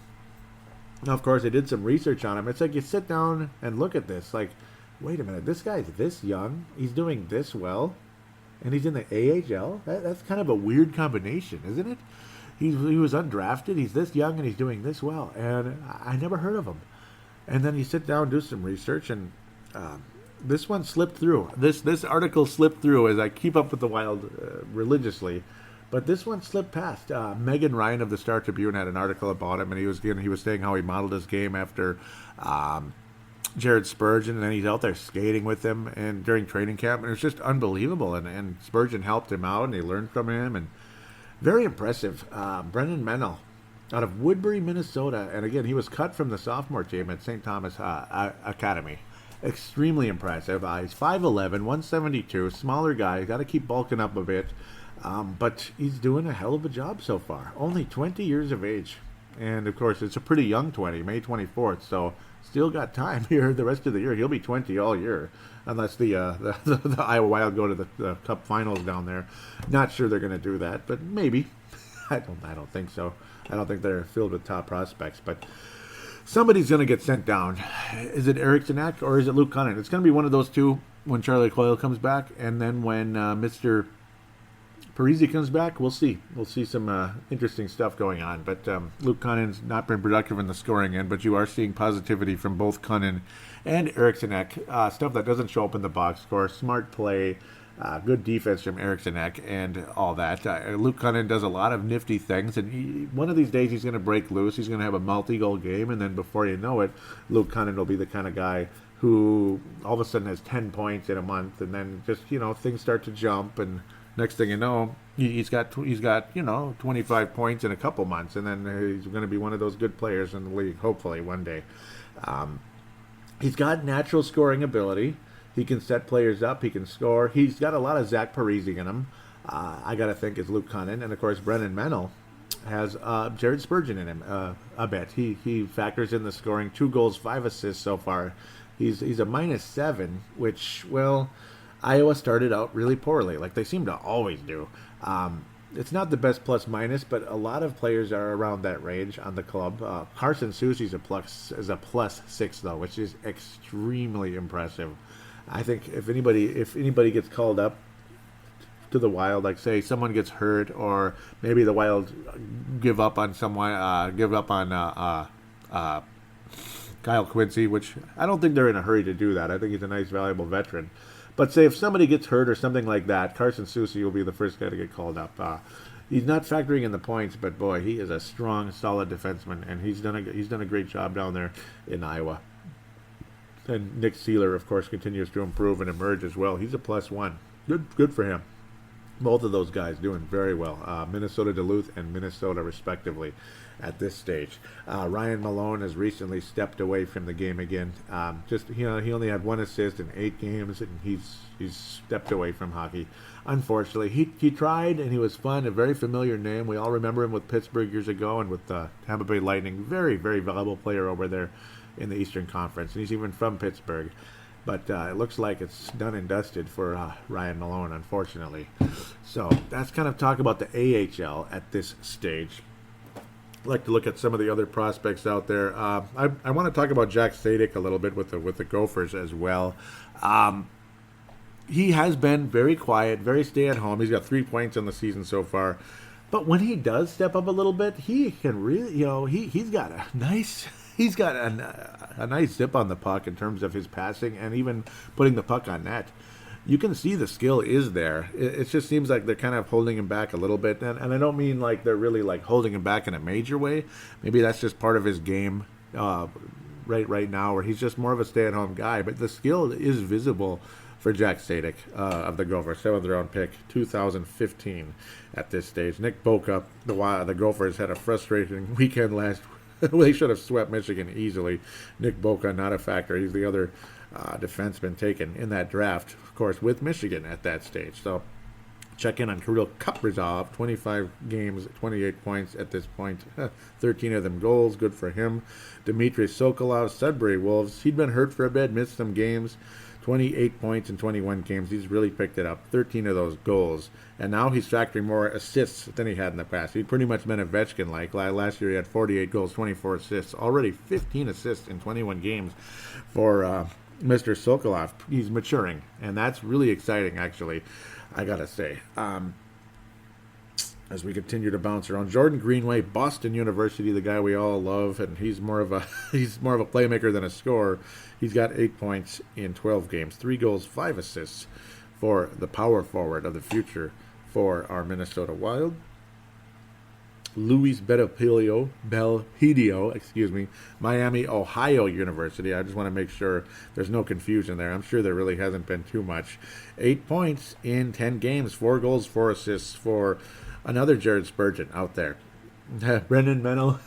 B: Now, of course, I did some research on him. It's like you sit down and look at this, like, wait a minute, this guy's this young, he's doing this well, and he's in the AHL? That's kind of a weird combination, isn't it? He was undrafted, he's this young, and he's doing this well, and I never heard of him. And then you sit down, do some research, and this one slipped through. This article slipped through as I keep up with the Wild religiously. But this one slipped past. Megan Ryan of the Star Tribune had an article about him, and he was saying how he modeled his game after Jared Spurgeon, and then he's out there skating with him and during training camp, and it was just unbelievable. And Spurgeon helped him out, and he learned from him, and very impressive. Brennan Mennel out of Woodbury, Minnesota, and again, he was cut from the sophomore team at St. Thomas Academy. Extremely impressive. He's 5'11", 172, smaller guy. Got to keep bulking up a bit. But he's doing a hell of a job so far. Only 20 years of age. And, of course, it's a pretty young 20, May 24th. So still got time here the rest of the year. He'll be 20 all year. Unless the Iowa Wild go to the Cup Finals down there. Not sure they're going to do that, but maybe. I don't think so. I don't think they're filled with top prospects. But somebody's going to get sent down. Is it Eric Tanak or is it Luke Cunnin? It's going to be one of those two when Charlie Coyle comes back. And then when Mr. Parisi comes back, we'll see. We'll see some interesting stuff going on. But Luke Cunning's not been productive in the scoring end, but you are seeing positivity from both Cunnin and Eriksson Ek. Stuff that doesn't show up in the box score. Smart play, good defense from Eriksson Ek, and all that. Luke Cunnin does a lot of nifty things, and one of these days he's going to break loose. He's going to have a multi-goal game, and then before you know it, Luke Cunnin will be the kind of guy who all of a sudden has 10 points in a month, and then just, things start to jump, and next thing you know, he's got 25 points in a couple months, and then he's going to be one of those good players in the league, hopefully one day. He's got natural scoring ability. He can set players up. He can score. He's got a lot of Zach Parise in him. I got to think is Luke Cunnin, and of course Brennan Mennel has Jared Spurgeon in him a bit. He factors in the scoring. 2 goals, 5 assists so far. He's a -7, which, well, Iowa started out really poorly, like they seem to always do. It's not the best plus-minus, but a lot of players are around that range on the club. Carson Soucy's a +6, though, which is extremely impressive. I think if anybody gets called up to the Wild, like say someone gets hurt, or maybe the Wild give up on Kyle Quincy, which I don't think they're in a hurry to do that. I think he's a nice, valuable veteran. But say if somebody gets hurt or something like that, Carson Soucy will be the first guy to get called up. He's not factoring in the points, but boy, he is a strong, solid defenseman, and he's done a great job down there in Iowa. And Nick Seeler, of course, continues to improve and emerge as well. He's a +1. Good for him. Both of those guys doing very well. Minnesota Duluth and Minnesota, respectively, at this stage. Ryan Malone has recently stepped away from the game again. He only had 1 assist in 8 games, and he's stepped away from hockey. Unfortunately, he tried, and he was fun. A very familiar name. We all remember him with Pittsburgh years ago, and with Tampa Bay Lightning. Very, very valuable player over there in the Eastern Conference, and he's even from Pittsburgh. But it looks like it's done and dusted for Ryan Malone, unfortunately. So that's kind of talk about the AHL at this stage. I'd like to look at some of the other prospects out there. I want to talk about Jack Sadik a little bit with the Gophers as well. He has been very quiet, very stay-at-home. He's got 3 points on the season so far. But when he does step up a little bit, he can really, he's got a nice he's got a nice zip on the puck in terms of his passing and even putting the puck on net. You can see the skill is there. It just seems like they're kind of holding him back a little bit. And I don't mean like they're really like holding him back in a major way. Maybe that's just part of his game right now, where he's just more of a stay-at-home guy. But the skill is visible for Jack Sadek of the Gophers, 7th round pick, 2015 at this stage. Nick Boca, the Gophers had a frustrating weekend last week. They should have swept Michigan easily. Nick Boca, not a factor. He's the other defenseman taken in that draft, of course, with Michigan at that stage. So check in on Kirill Kaprizov, 25 games, 28 points at this point, 13 of them goals, good for him. Dmitry Sokolov, Sudbury Wolves, he'd been hurt for a bit, missed some games, 28 points in 21 games. He's really picked it up, 13 of those goals. And now he's factoring more assists than he had in the past. He'd pretty much been Ovechkin-like. Last year he had 48 goals, 24 assists. Already 15 assists in 21 games for Mr. Sokolov. He's maturing, and that's really exciting, actually, I gotta say. As we continue to bounce around, Jordan Greenway, Boston University, the guy we all love, and he's more of a playmaker than a scorer. He's got 8 points in 12 games, 3 goals, 5 assists for the power forward of the future for our Minnesota Wild. Luis Belpedio, Miami, Ohio University. I just want to make sure there's no confusion there. I'm sure there really hasn't been too much. 8 points in 10 games, 4 goals, 4 assists for another Jared Spurgeon out there. Brendan Mennel,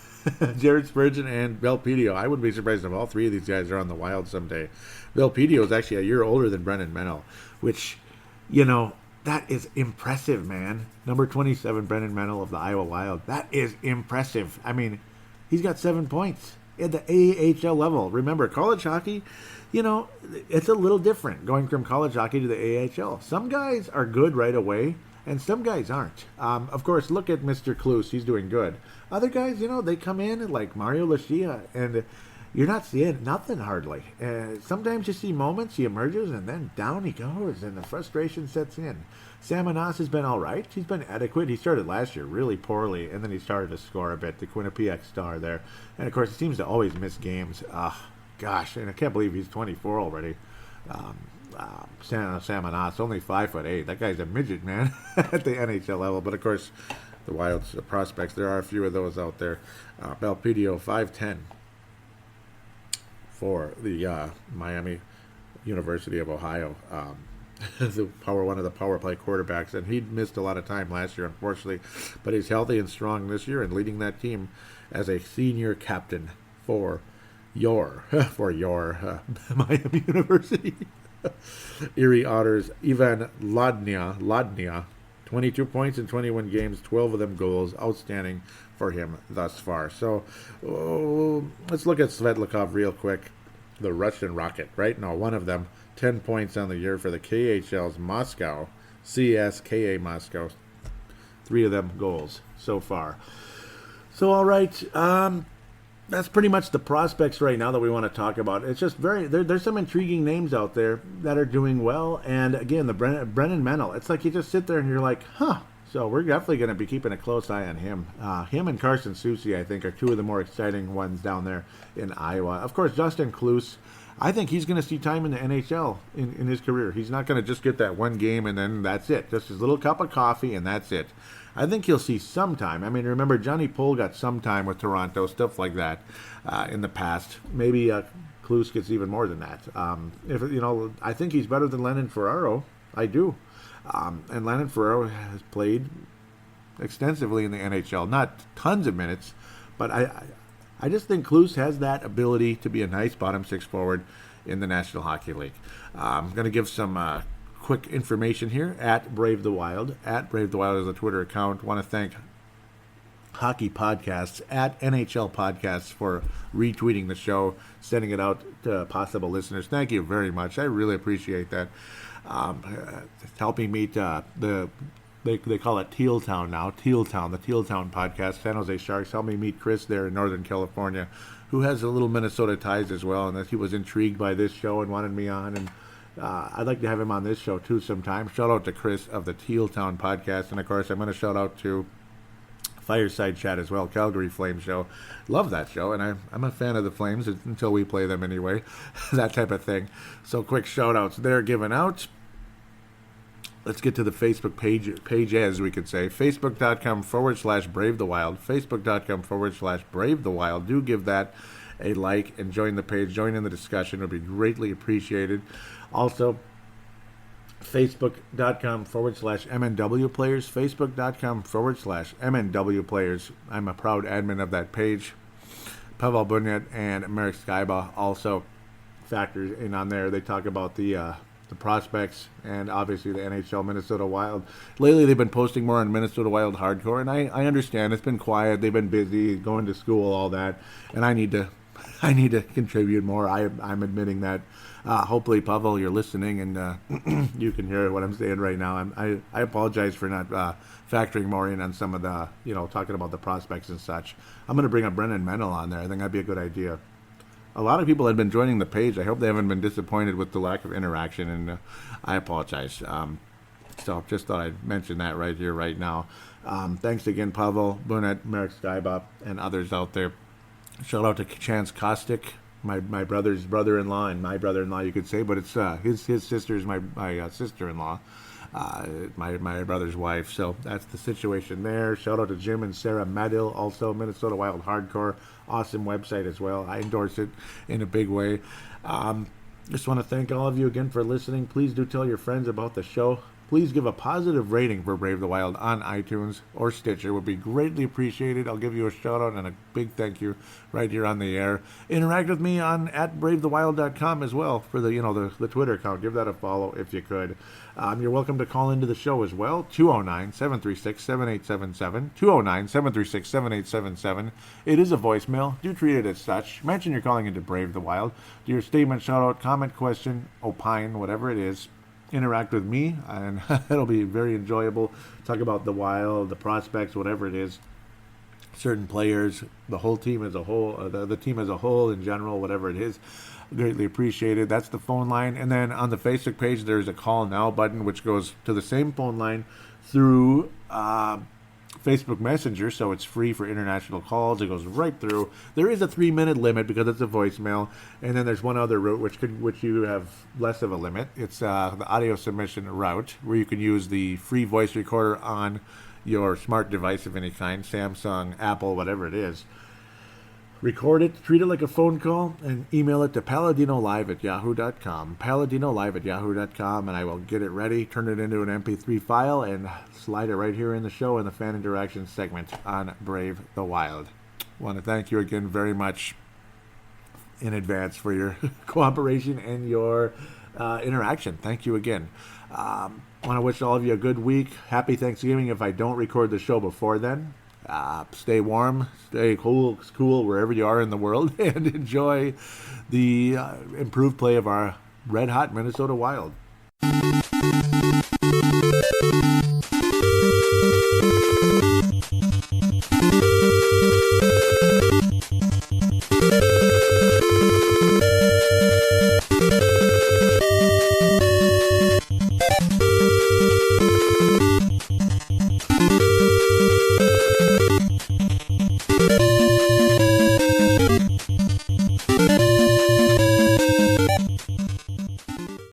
B: Jared Spurgeon, and Belpedio. I wouldn't be surprised if all three of these guys are on the Wild someday. Belpedio is actually a year older than Brendan Mennel, which, that is impressive, man. Number 27, Brendan Mennel of the Iowa Wild. That is impressive. I mean, he's got 7 points at the AHL level. Remember, college hockey, it's a little different going from college hockey to the AHL. Some guys are good right away, and some guys aren't. Of course, look at Mr. Klus. He's doing good. Other guys, they come in like Mario Lucia, and you're not seeing nothing hardly. Sometimes you see moments, he emerges, and then down he goes, and the frustration sets in. Samanas has been all right. He's been adequate. He started last year really poorly, and then he started to score a bit, the Quinnipiac star there. And, of course, he seems to always miss games. Gosh, and I can't believe he's 24 already. Samanas, only 5'8". That guy's a midget, man, at the NHL level. But, of course, the Wild's prospects, there are a few of those out there. Belpedio, 5'10". For the Miami University of Ohio, one of the power play quarterbacks, and he'd missed a lot of time last year, unfortunately, but he's healthy and strong this year and leading that team as a senior captain for your Miami University. Erie Otters, Ivan Lodnia, 22 points in 21 games, 12 of them goals, outstanding for him thus far. So let's look at Svetlikov real quick. The Russian Rocket, right? No, one of them, 10 points on the year for the KHL's Moscow, CSKA Moscow. 3 of them goals so far. So, all right, that's pretty much the prospects right now that we want to talk about. It's just there's some intriguing names out there that are doing well. And again, the Brennan Mennel, it's like you just sit there and you're like, huh. So we're definitely going to be keeping a close eye on him. Him and Carson Soucy, I think, are 2 of the more exciting ones down there in Iowa. Of course, Justin Klus, I think he's going to see time in the NHL in his career. He's not going to just get that one game and then that's it. Just his little cup of coffee and that's it. I think he'll see some time. I mean, remember, Johnny Poole got some time with Toronto, stuff like that in the past. Maybe Klus gets even more than that. I think he's better than Lennon Ferraro. I do. And Lennon Ferraro has played extensively in the NHL. Not tons of minutes, but I just think Klus has that ability to be a nice bottom 6 forward in the National Hockey League. I'm going to give some quick information here at Brave the Wild. At Brave the Wild is a Twitter account. Want to thank Hockey Podcasts at NHL Podcasts for retweeting the show, sending it out to possible listeners. Thank you very much. I really appreciate that. Helping meet they call it Teal Town now. Teal Town, the Teal Town podcast. San Jose Sharks. Helped me meet Chris there in Northern California, who has a little Minnesota ties as well, and that he was intrigued by this show and wanted me on. And I'd like to have him on this show too sometime. Shout out to Chris of the Teal Town podcast, and of course I'm going to shout out to Fireside Chat as well, Calgary Flames show. Love that show, and I'm a fan of the Flames until we play them anyway, that type of thing. So quick shout-outs there given out. Let's get to the Facebook page as we could say. Facebook.com/Brave the Wild. Facebook.com/Brave the Wild. Do give that a like and join the page. Join in the discussion. It would be greatly appreciated. Also, Facebook.com/MNW Players. Facebook.com/MNW Players. I'm a proud admin of that page. Pavel Bunyk and Marek Skyba also factors in on there. They talk about the prospects and obviously the NHL Minnesota Wild. Lately they've been posting more on Minnesota Wild hardcore, and I understand it's been quiet. They've been busy going to school, all that, and I need to contribute more. I'm admitting that. Hopefully, Pavel, you're listening and you can hear what I'm saying right now. I apologize for not factoring more in on some of the, talking about the prospects and such. I'm going to bring up Brennan Mennel on there. I think that'd be a good idea. A lot of people have been joining the page. I hope they haven't been disappointed with the lack of interaction, and I apologize. So just thought I'd mention that right here, right now. Thanks again, Pavel, Bunet, Marek Skyba, and others out there. Shout out to Chance Kostick, my brother's brother-in-law, and my brother-in-law, you could say, but it's his sister is my sister-in-law, my brother's wife. So that's the situation there. Shout out to Jim and Sarah Madil, also Minnesota Wild Hardcore. Awesome website as well. I endorse it in a big way. Just want to thank all of you again for listening. Please do tell your friends about the show. Please give a positive rating for Brave the Wild on iTunes or Stitcher. It would be greatly appreciated. I'll give you a shout out and a big thank you right here on the air. Interact with me on @bravethewild.com as well for the Twitter account. Give that a follow if you could. You're welcome to call into the show as well. 209-736-7877. 209-736-7877. It is a voicemail. Do treat it as such. Mention you're calling into Brave the Wild. Do your statement, shout out, comment, question, opine, whatever it is. Interact with me, and it'll be very enjoyable. Talk about the Wild, the prospects, whatever it is, certain players, the whole team as a whole, the team as a whole in general, whatever it is. Greatly appreciated. That's the phone line. And then on the Facebook page, there's a call now button, which goes to the same phone line through Facebook Messenger, so it's free for international calls. It goes right through. There is a 3-minute limit because it's a voicemail, and then there's one other route which you have less of a limit. It's the audio submission route, where you can use the free voice recorder on your smart device of any kind, Samsung, Apple, whatever it is. Record it, treat it like a phone call, and email it to paladinolive@yahoo.com. Paladinolive@yahoo.com, and I will get it ready, turn it into an MP3 file, and slide it right here in the show in the fan interaction segment on Brave the Wild. I want to thank you again very much in advance for your cooperation and your interaction. Thank you again. I want to wish all of you a good week. Happy Thanksgiving if I don't record the show before then. Stay warm, stay cool wherever you are in the world, and enjoy the improved play of our red-hot Minnesota Wild.